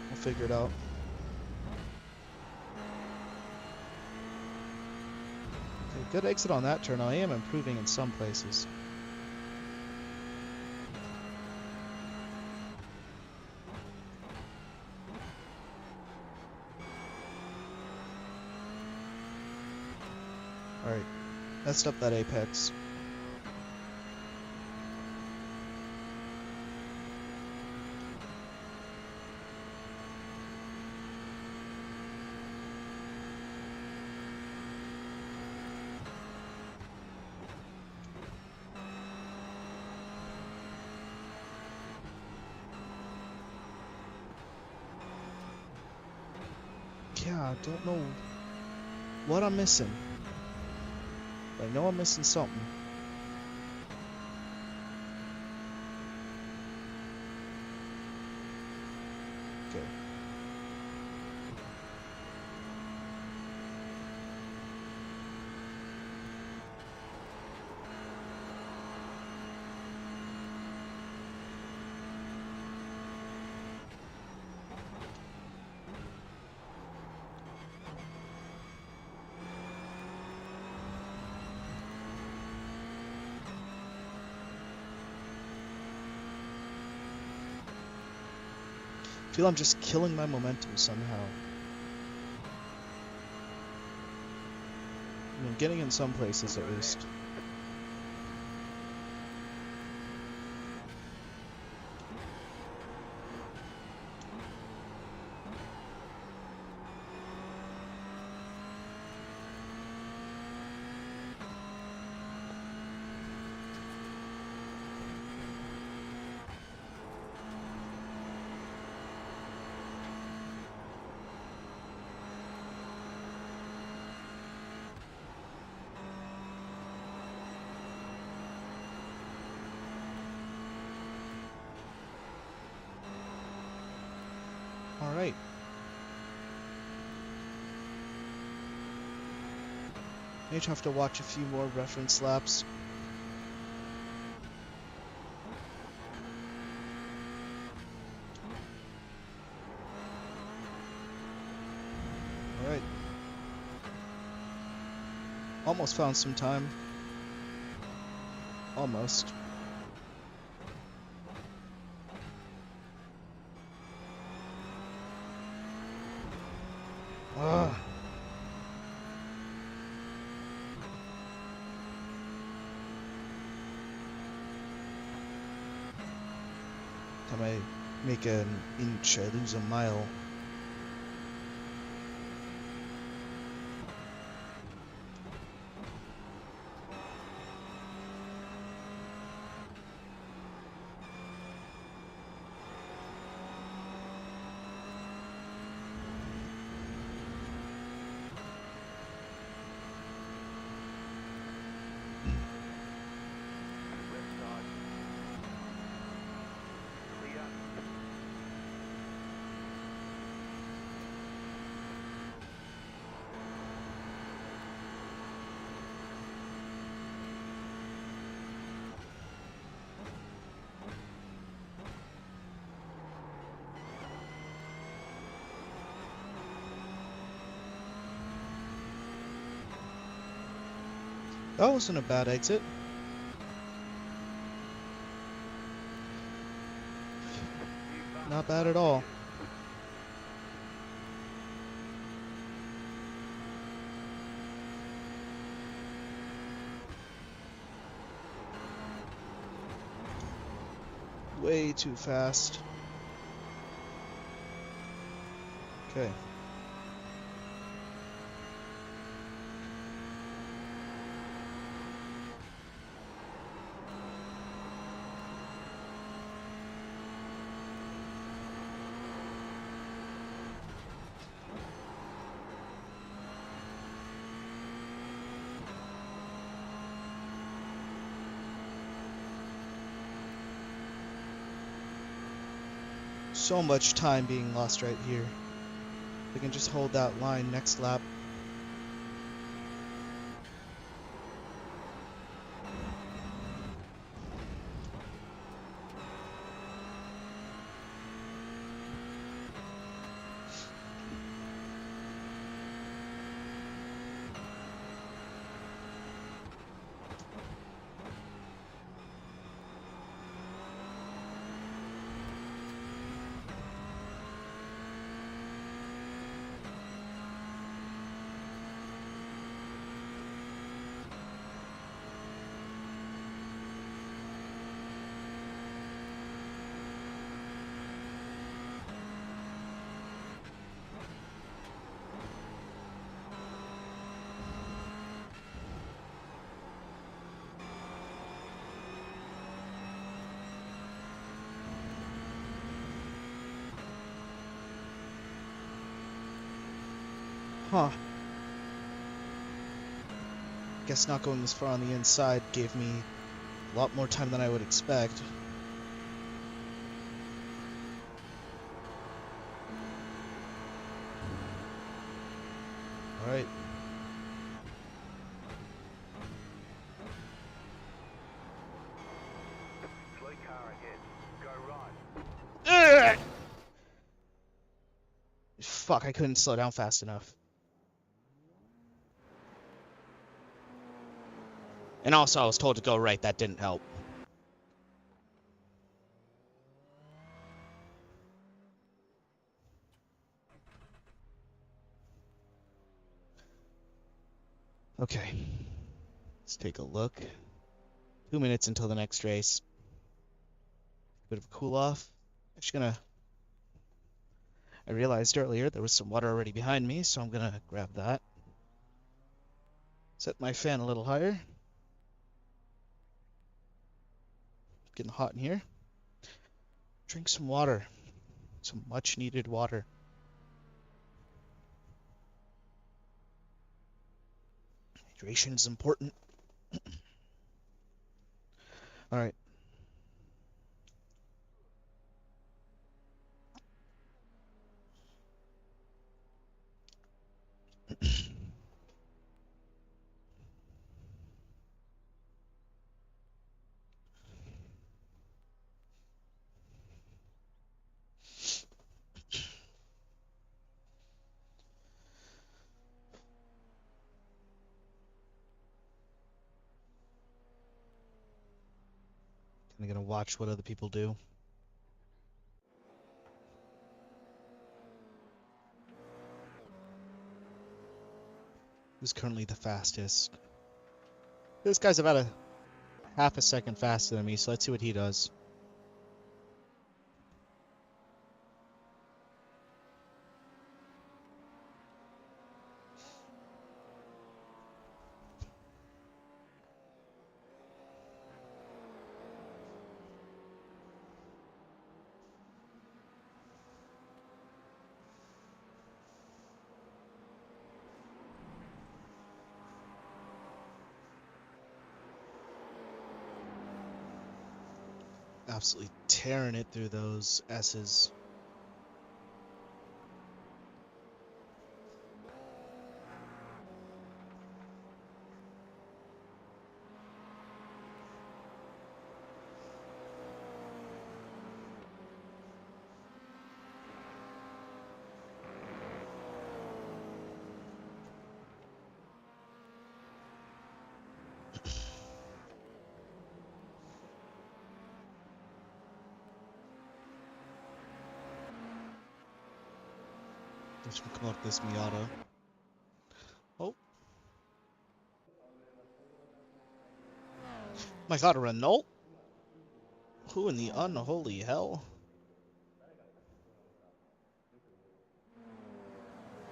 we'll figure it out. Okay, good exit on that turn. I am improving in some places. Messed up that apex. Yeah, I don't know what I'm missing. But I know I'm missing something. Okay. I feel I'm just killing my momentum somehow. I'm getting in some places at least. Alright. May have to watch a few more reference laps. Alright. Almost found some time. Almost. Ugh. Time I make an inch, I lose a mile. Left side. Clear. That wasn't a bad exit. Not bad at all. Way too fast. Okay. So much time being lost right here. We can just hold that line next lap. Huh. Guess not going this far on the inside gave me a lot more time than I would expect. Alright. Slow car ahead. Go right. Ugh! Fuck, I couldn't slow down fast enough. And also, I was told to go right. That didn't help. Okay. Let's take a look. 2 minutes until the next race. Bit of a cool off. Actually gonna... I realized earlier there was some water already behind me, so I'm gonna grab that. Set my fan a little higher. Getting hot in here. Drink some water. Some much needed water. Hydration is important. Alright. I'm gonna watch what other people do. Who's currently the fastest? This guy's about a half a second faster than me, so let's see what he does. Absolutely tearing it through those S's. Let's come up this Miata. Oh my god, a Renault? Who in the unholy hell?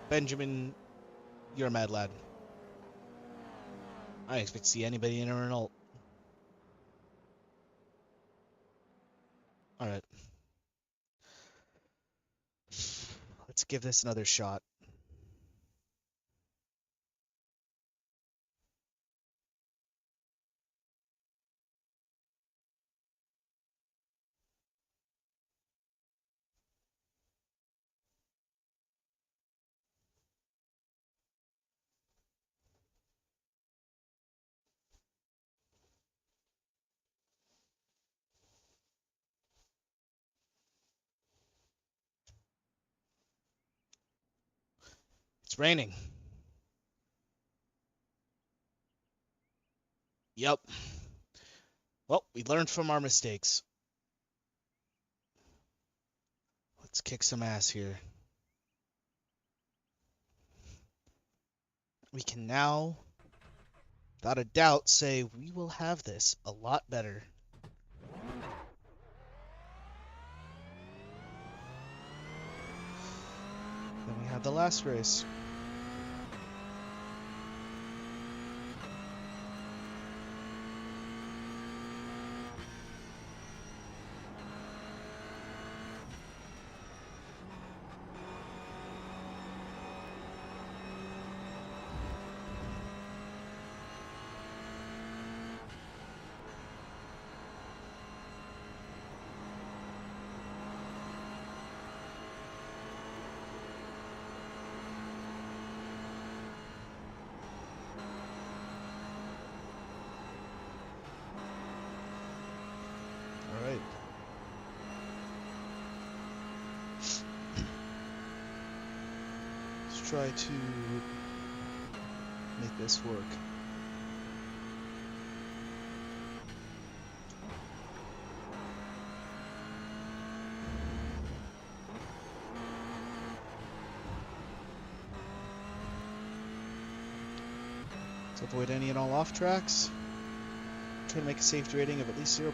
Benjamin, you're a mad lad. I didn't expect to see anybody in a Renault. Alright. Let's give this another shot. It's raining. Yep. Well, we learned from our mistakes. Let's kick some ass here. We can now, without a doubt, say we will have this a lot better. Than we had the last race. try to make this work. To avoid any and all off tracks. Try to make a safety rating of at least 0.3.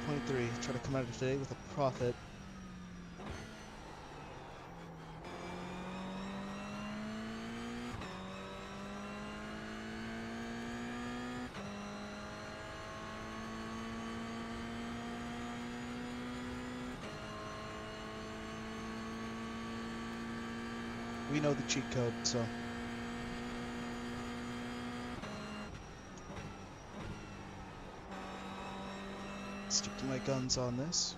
Try to come out of today with a profit. We know the cheat code, so. Stick to my guns on this.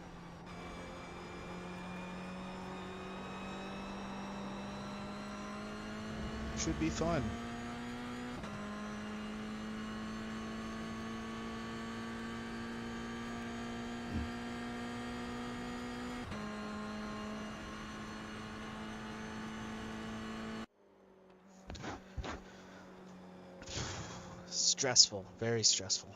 Should be fun. Stressful, very stressful.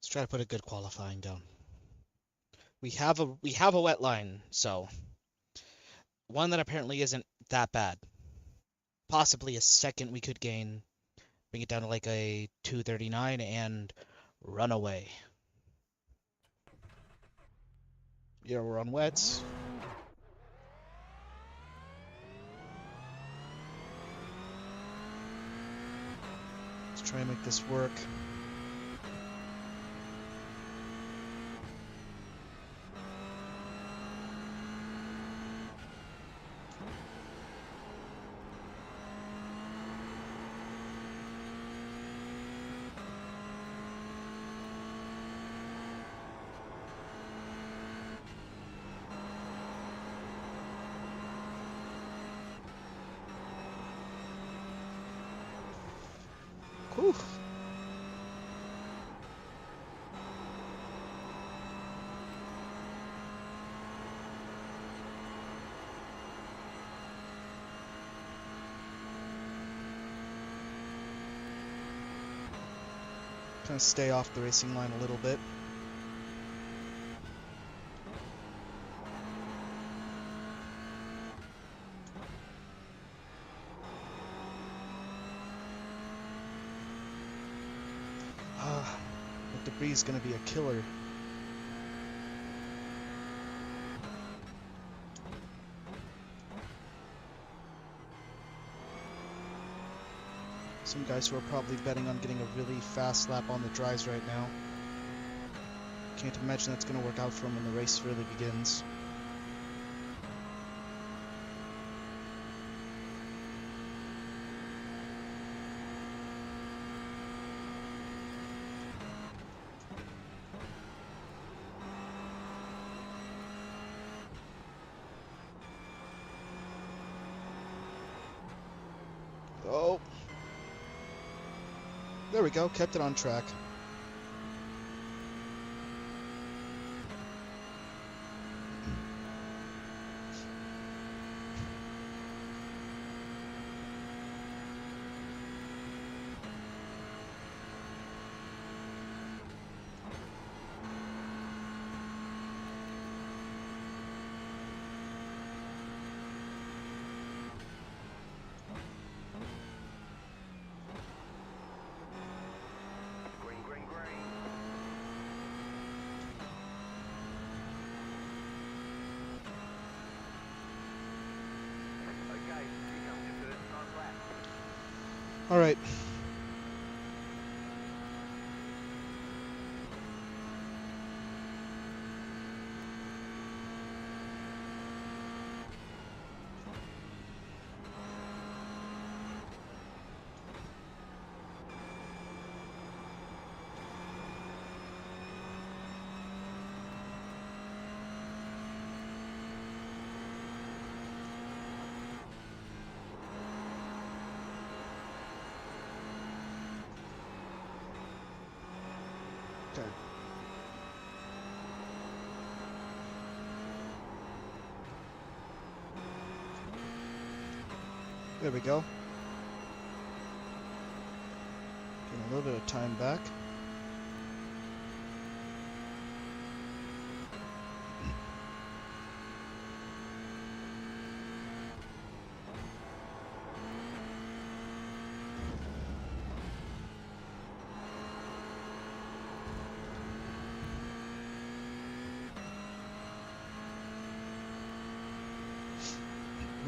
Let's try to put a good qualifying down. We have a wet line, so one that apparently isn't that bad. Possibly a second we could gain, bring it down to like a 239 and run away. Yeah, we're on wets. Let's try and make this work. Whew. Kind of stay off the racing line a little bit. The debris is going to be a killer. Some guys who are probably betting on getting a really fast lap on the dries right now. Can't imagine that's going to work out for them when the race really begins. Oh. There we go, kept it on track. Green, green, green. Okay, here comes your first nice lap. All right. There we go. Getting a little bit of time back.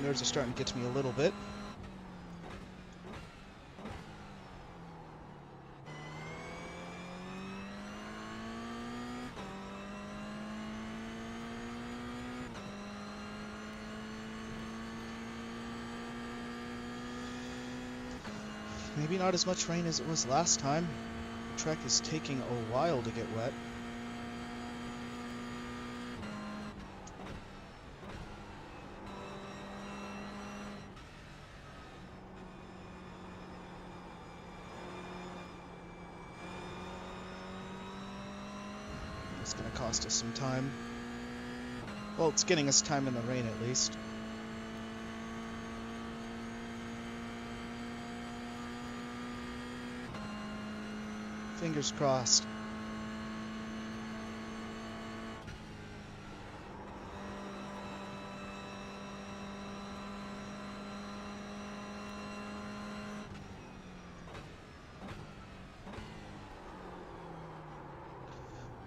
Nerves are starting to get to me a little bit. Maybe not as much rain as it was last time. The track is taking a while to get wet. It's going to cost us some time. Well, it's getting us time in the rain at least. Fingers crossed.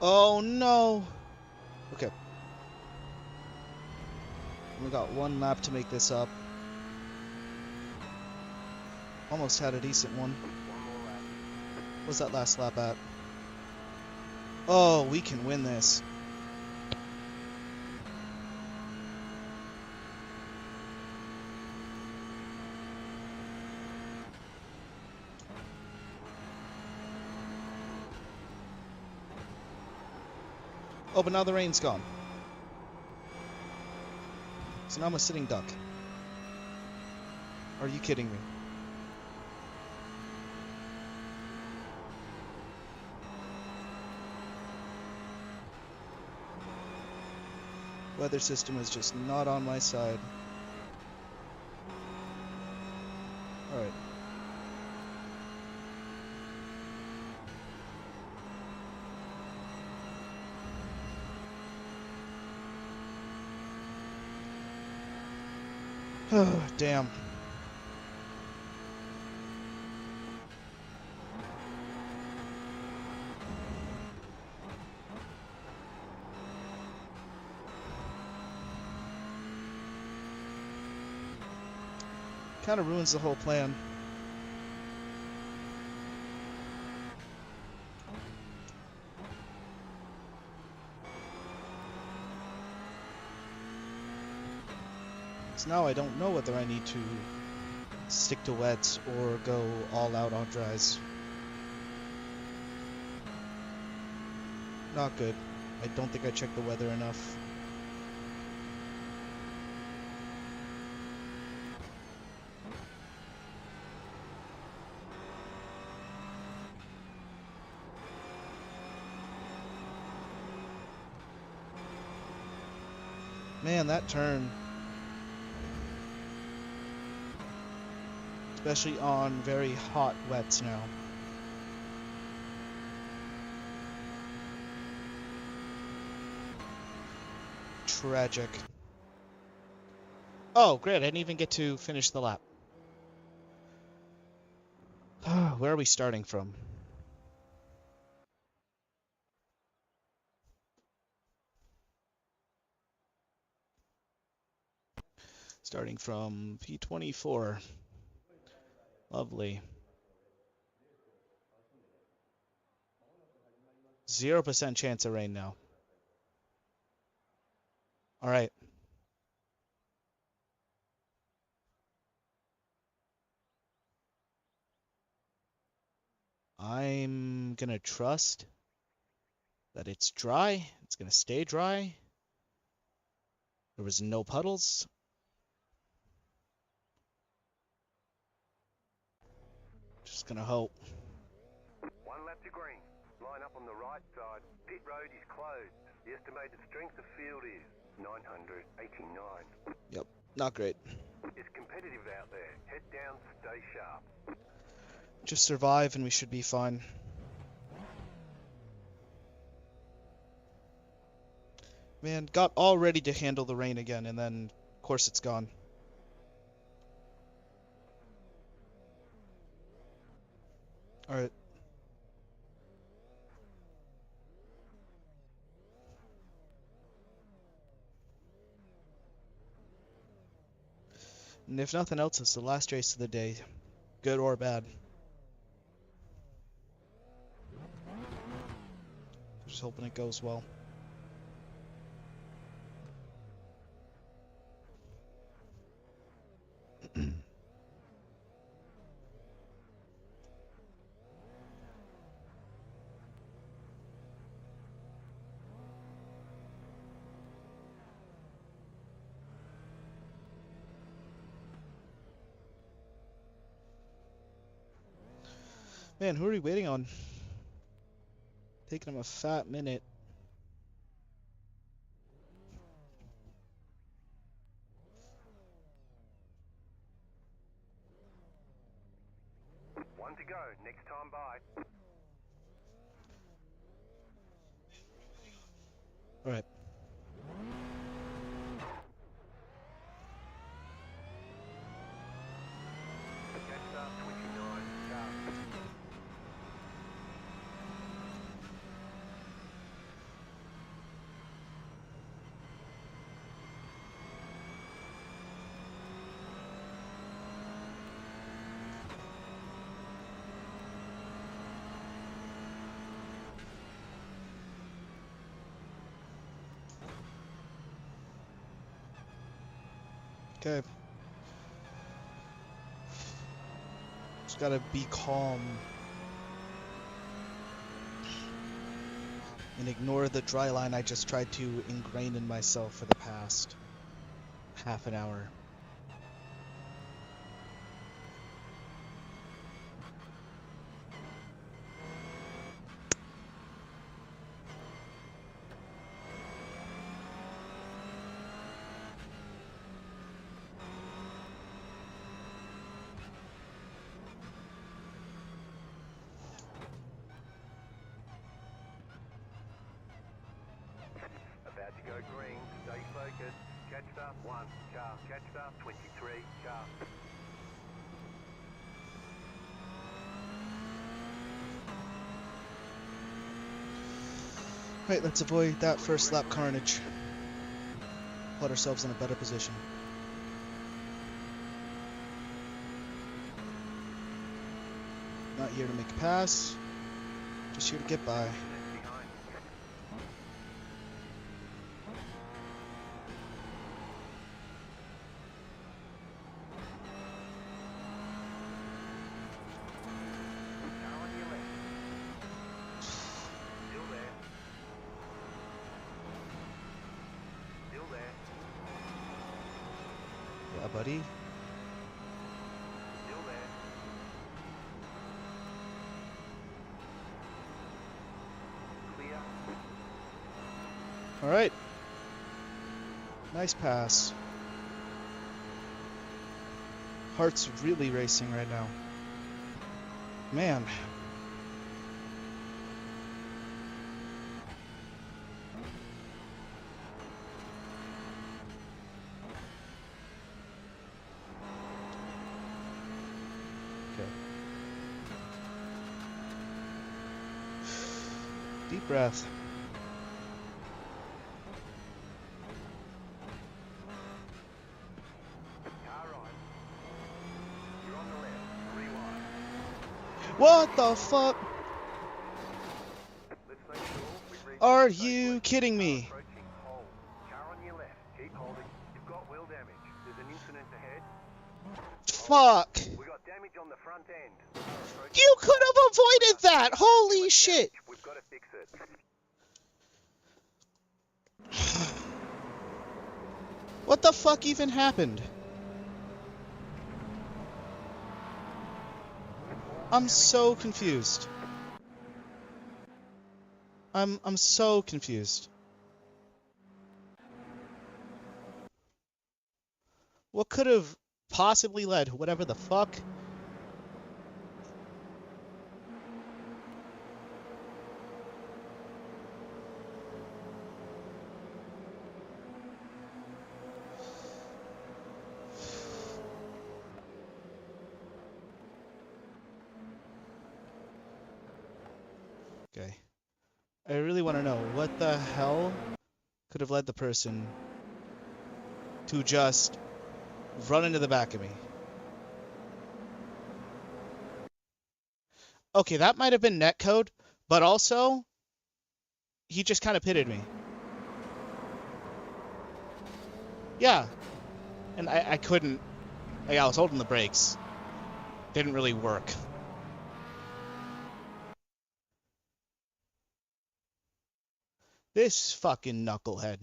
Oh no! Okay. We got one lap to make this up. Almost had a decent one. What's that last lap at? Oh, we can win this. Oh, but now the rain's gone. So now I'm a sitting duck. Are you kidding me? Weather system is just not on my side. Alright. Oh, damn. Kind of ruins the whole plan. So now I don't know whether I need to stick to wets or go all out on dries. Not good. I don't think I checked the weather enough. Man, that turn. Especially on very hot wets now. Tragic. Oh, great. I didn't even get to finish the lap. Where are we starting from? Starting from P24. Lovely. 0% chance of rain now. All right. I'm gonna trust that it's dry. It's gonna stay dry. There was no puddles. Just gonna hope. One lap to green. Line up on the right side. Pit road is closed. The estimated strength of field is 989. Yep, not great. It's competitive out there. Head down, stay sharp. Just survive and we should be fine. Man, got all ready to handle the rain again, and then, of course, it's gone. Alright. And if nothing else, it's the last race of the day, good or bad. Just hoping it goes well. Man, who are we waiting on? Taking him a fat minute. One to go, next time by. Alright. Catch up, 29, sharp. Okay. Just gotta be calm. And ignore the dry line I just tried to ingrain in myself for the past half an hour. About to go green, stay focused. Catch up, 1, sharp. Catch up, 23, sharp. Right, let's avoid that first lap carnage. Put ourselves in a better position. Not here to make a pass, just here to get by. Behind. Car on your left. Still there. Still there. Yeah, buddy. Still there. Clear. Alright. Nice pass. Heart's really racing right now. Man. Okay. Deep breath. Car right. You're on the left. Rewind. What the fuck? Let's make sure we reach Are the you safely. kidding Car me? approaching, hold. Car on your left. Keep holding. You've got wheel damage. There's an incident ahead. Fuck! We got damage on the front end. Car approaching. You could have avoided that! Holy shit! We've got to fix it. What the fuck even happened? I'm so confused. I'm so confused. What could have possibly led whatever the fuck. Okay. I really want to know what the hell could have led the person to just run into the back of me. Okay, that might have been netcode, but also he just kind of pitted me. Yeah, and I couldn't. Like, I was holding the brakes. Didn't really work. This fucking knucklehead.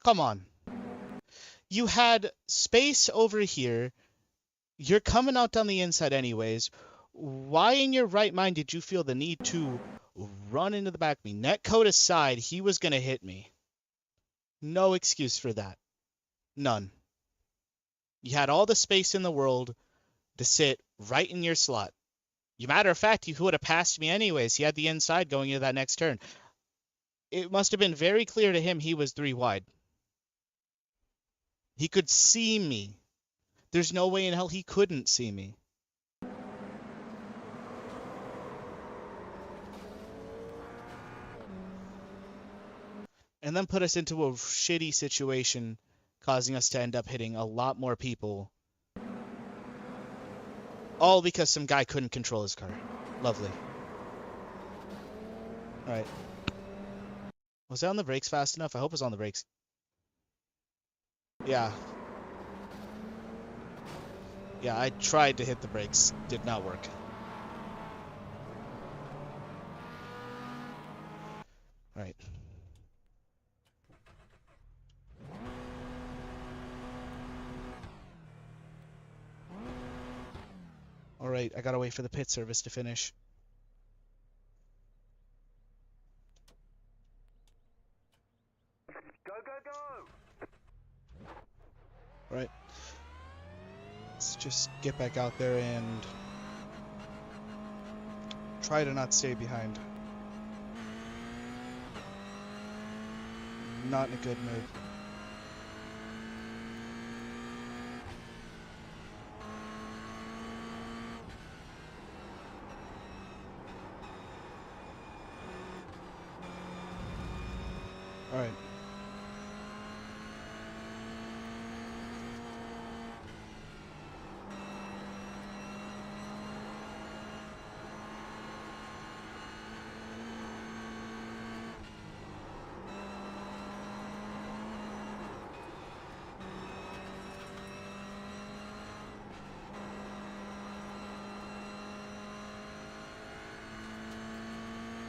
Come on. You had space over here. You're coming out down the inside anyways. Why in your right mind did you feel the need to run into the back of me? Netcode aside, he was going to hit me. No excuse for that. None. You had all the space in the world to sit right in your slot. Matter of fact, he would have passed me anyways. He had the inside going into that next turn. It must have been very clear to him he was 3 wide. He could see me. There's no way in hell he couldn't see me. And then put us into a shitty situation, causing us to end up hitting a lot more people. All because some guy couldn't control his car. Lovely. Alright. Was I on the brakes fast enough? I hope it was on the brakes. Yeah. Yeah, I tried to hit the brakes. Did not work. Alright. Alright, I gotta wait for the pit service to finish. Go, go, go! Alright. Let's just get back out there and try to not stay behind. Not in a good mood. Alright.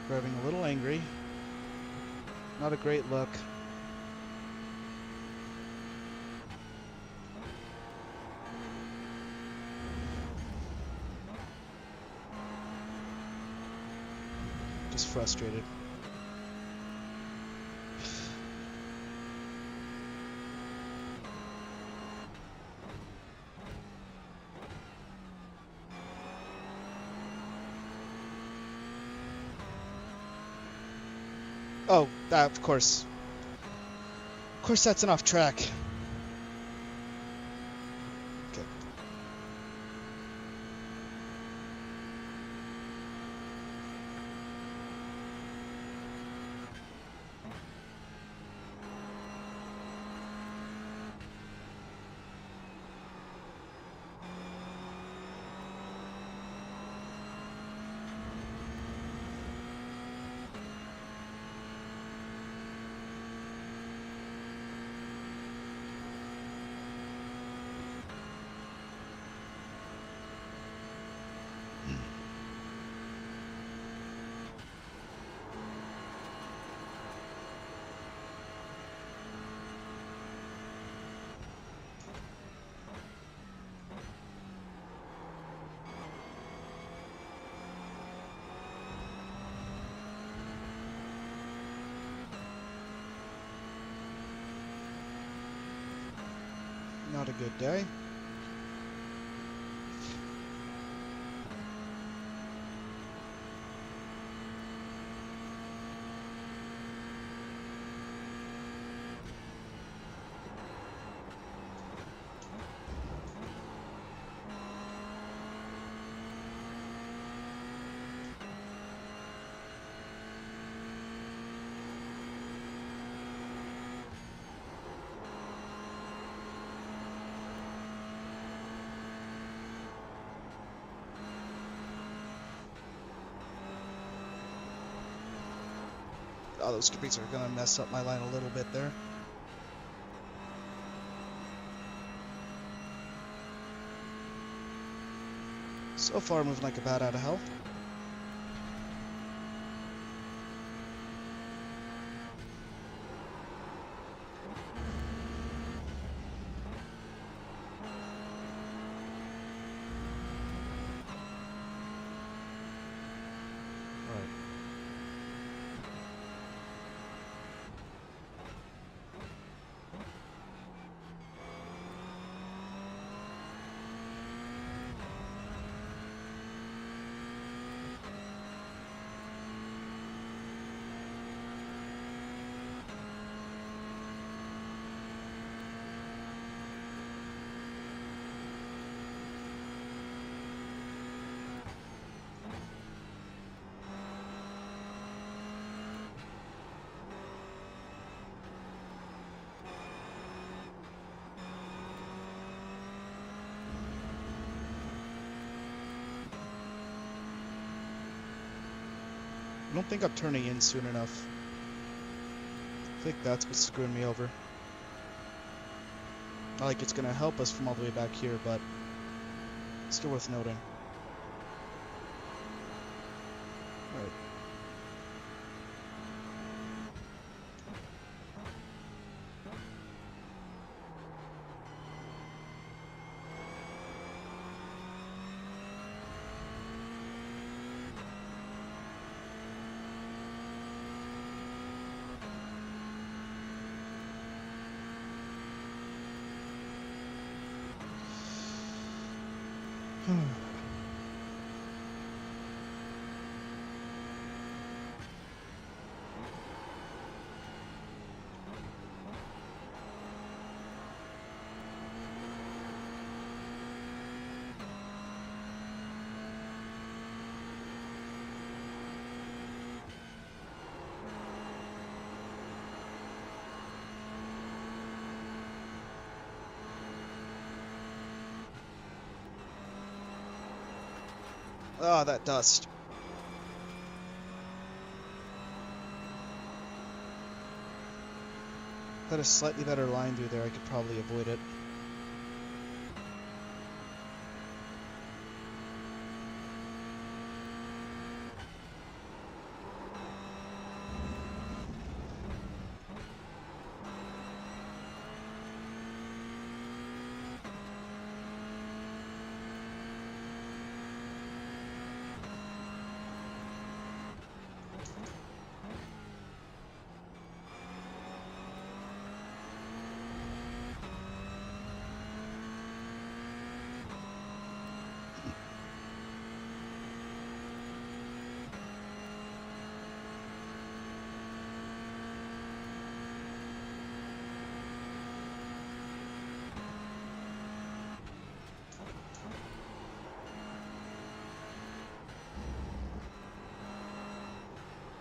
Driving a little angry. Not a great look. Just frustrated. Oh, that, of course. Of course that's an off track. Okay. Not a good day. Oh, those skippies are gonna mess up my line a little bit there. So far, moving like a bat out of hell. Alright. I don't think I'm turning in soon enough. I think that's what's screwing me over. Not like it's gonna help us from all the way back here, but still worth noting. Alright. Ah, that dust. Had a slightly better line through there, I could probably avoid it.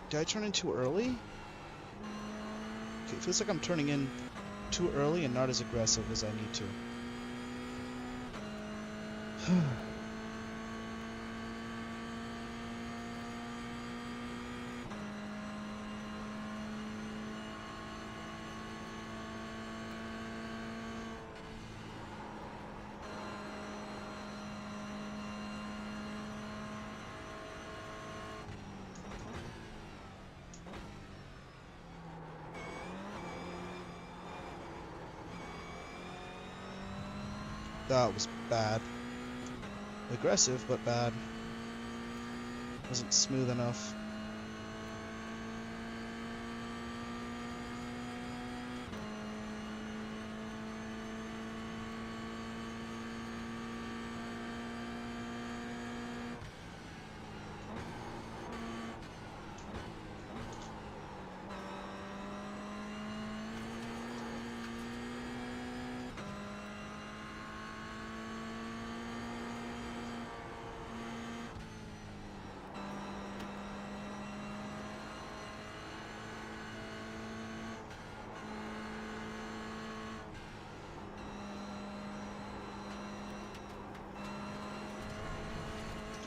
Did I turn in too early? Okay, it feels like I'm turning in too early and not as aggressive as I need to. That was bad. Aggressive, but bad. Wasn't smooth enough.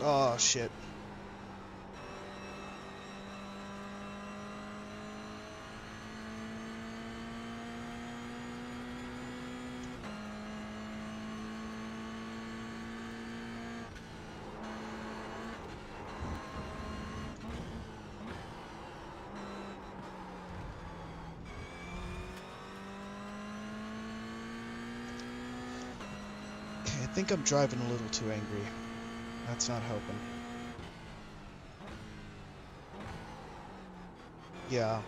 Oh, shit. Okay, I think I'm driving a little too angry. That's not helping. Yeah.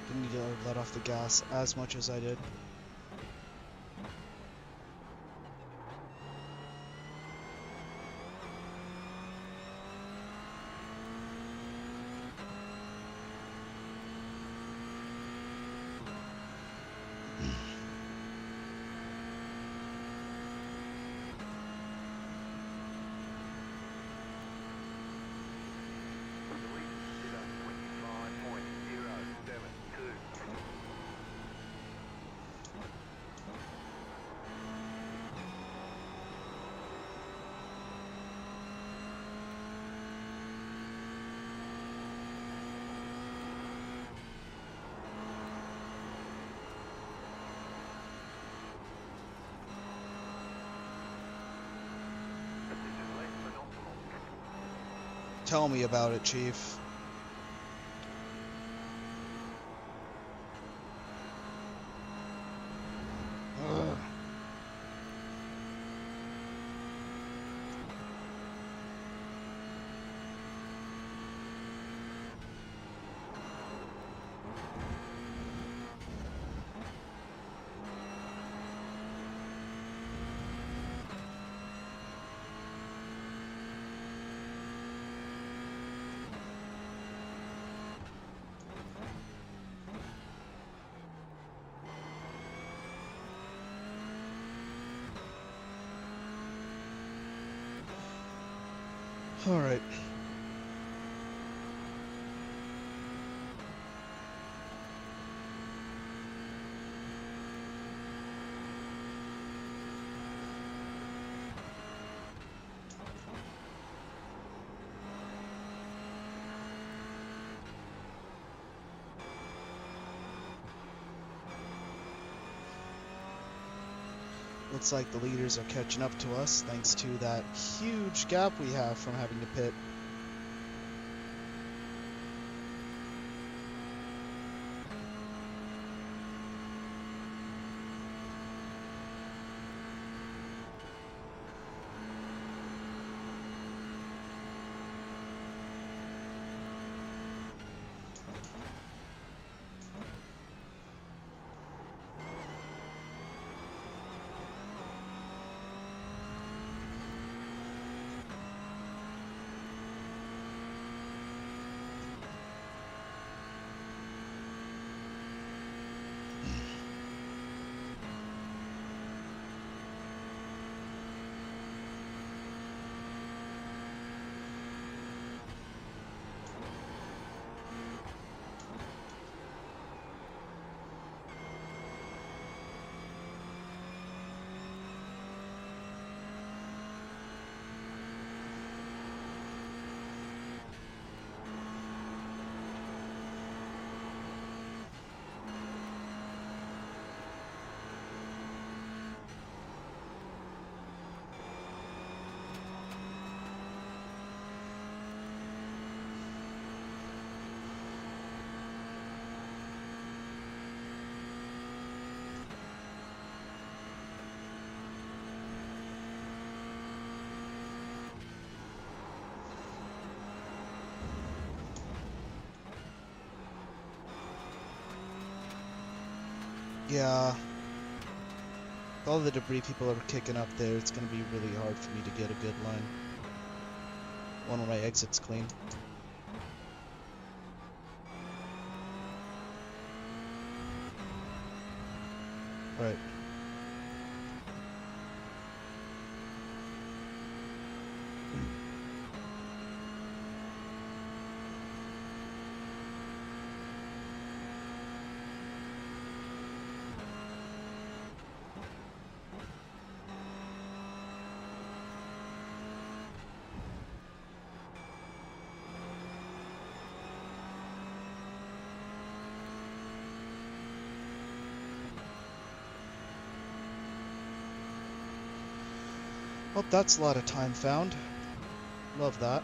Didn't need to let off the gas as much as I did. Tell me about it, Chief. Ugh. All right. Looks like the leaders are catching up to us thanks to that huge gap we have from having to pit. Yeah. With all the debris people are kicking up there, it's going to be really hard for me to get a good line. One when my exit's clean. Right. Well, that's a lot of time found. Love that.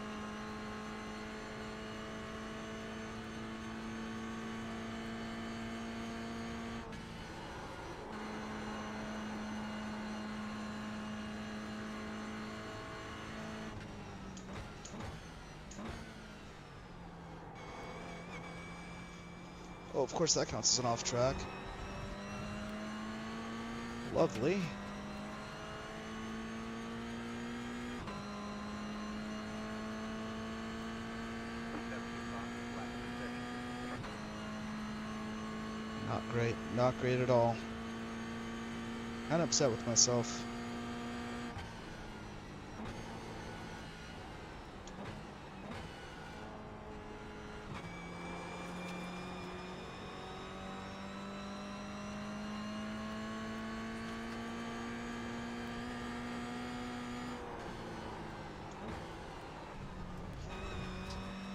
Oh, of course that counts as an off track. Lovely. Not great. Not great at all. Kind of upset with myself.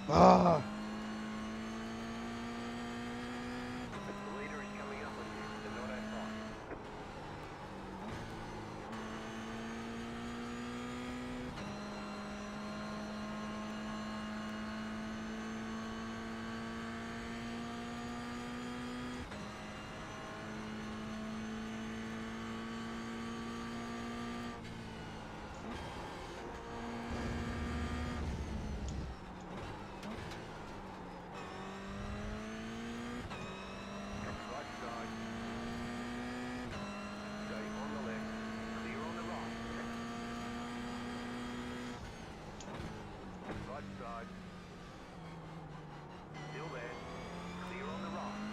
Ah! The leader is coming up on you. They're not outside. Right side. Stay on the left. Clear on the right. Right side. Still there. Clear on the right.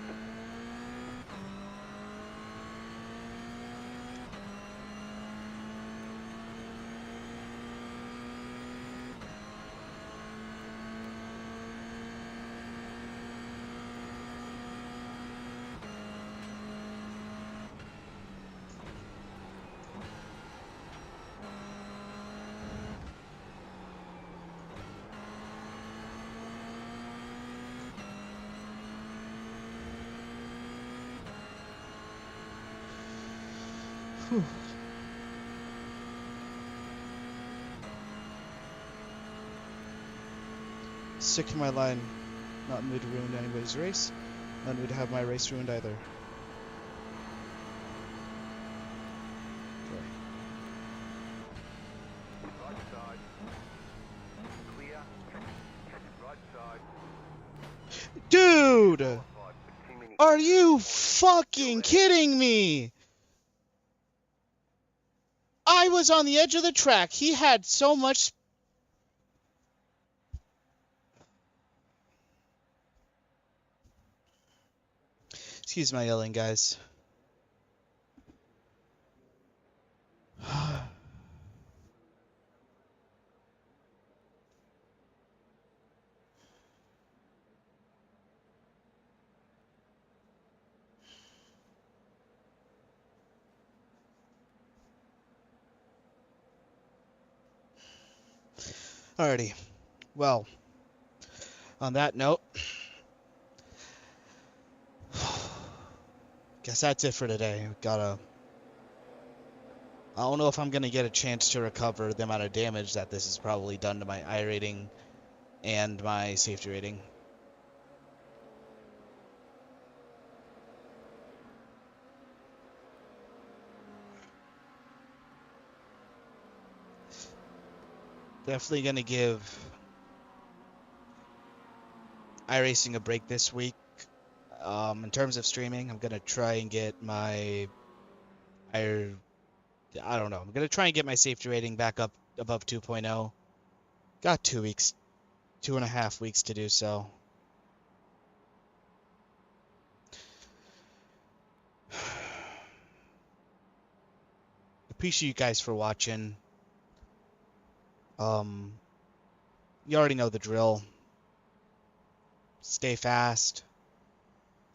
Whew. Sick to my line. Not in the mood to ruin anybody's race. Not in the mood to have my race ruined either. Okay. Right side. Clear. Right side. Dude! Qualified for 2 minutes. Are you fucking kidding me? I was on the edge of the track. He had so much. Excuse my yelling, guys. Alrighty. Well, on that note, guess that's it for today. I don't know if I'm gonna get a chance to recover the amount of damage that this has probably done to my I rating and my safety rating. Definitely gonna give iRacing a break this week. In terms of streaming, I'm gonna try and get my I don't know. I'm gonna try and get my safety rating back up above 2.0. Got 2 weeks, 2.5 weeks to do so. Appreciate you guys for watching. Um, you already know the drill. Stay fast,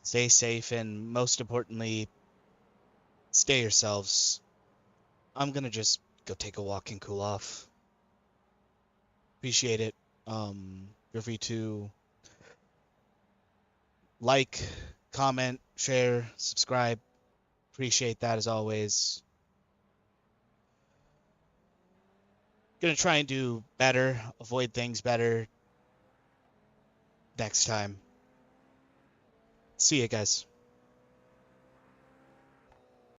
stay safe, and most importantly, stay yourselves. I'm gonna just go take a walk and cool off. Appreciate it. Feel free to like, comment, share, subscribe. Appreciate that as always. Gonna try and do better, avoid things better next time. See you guys.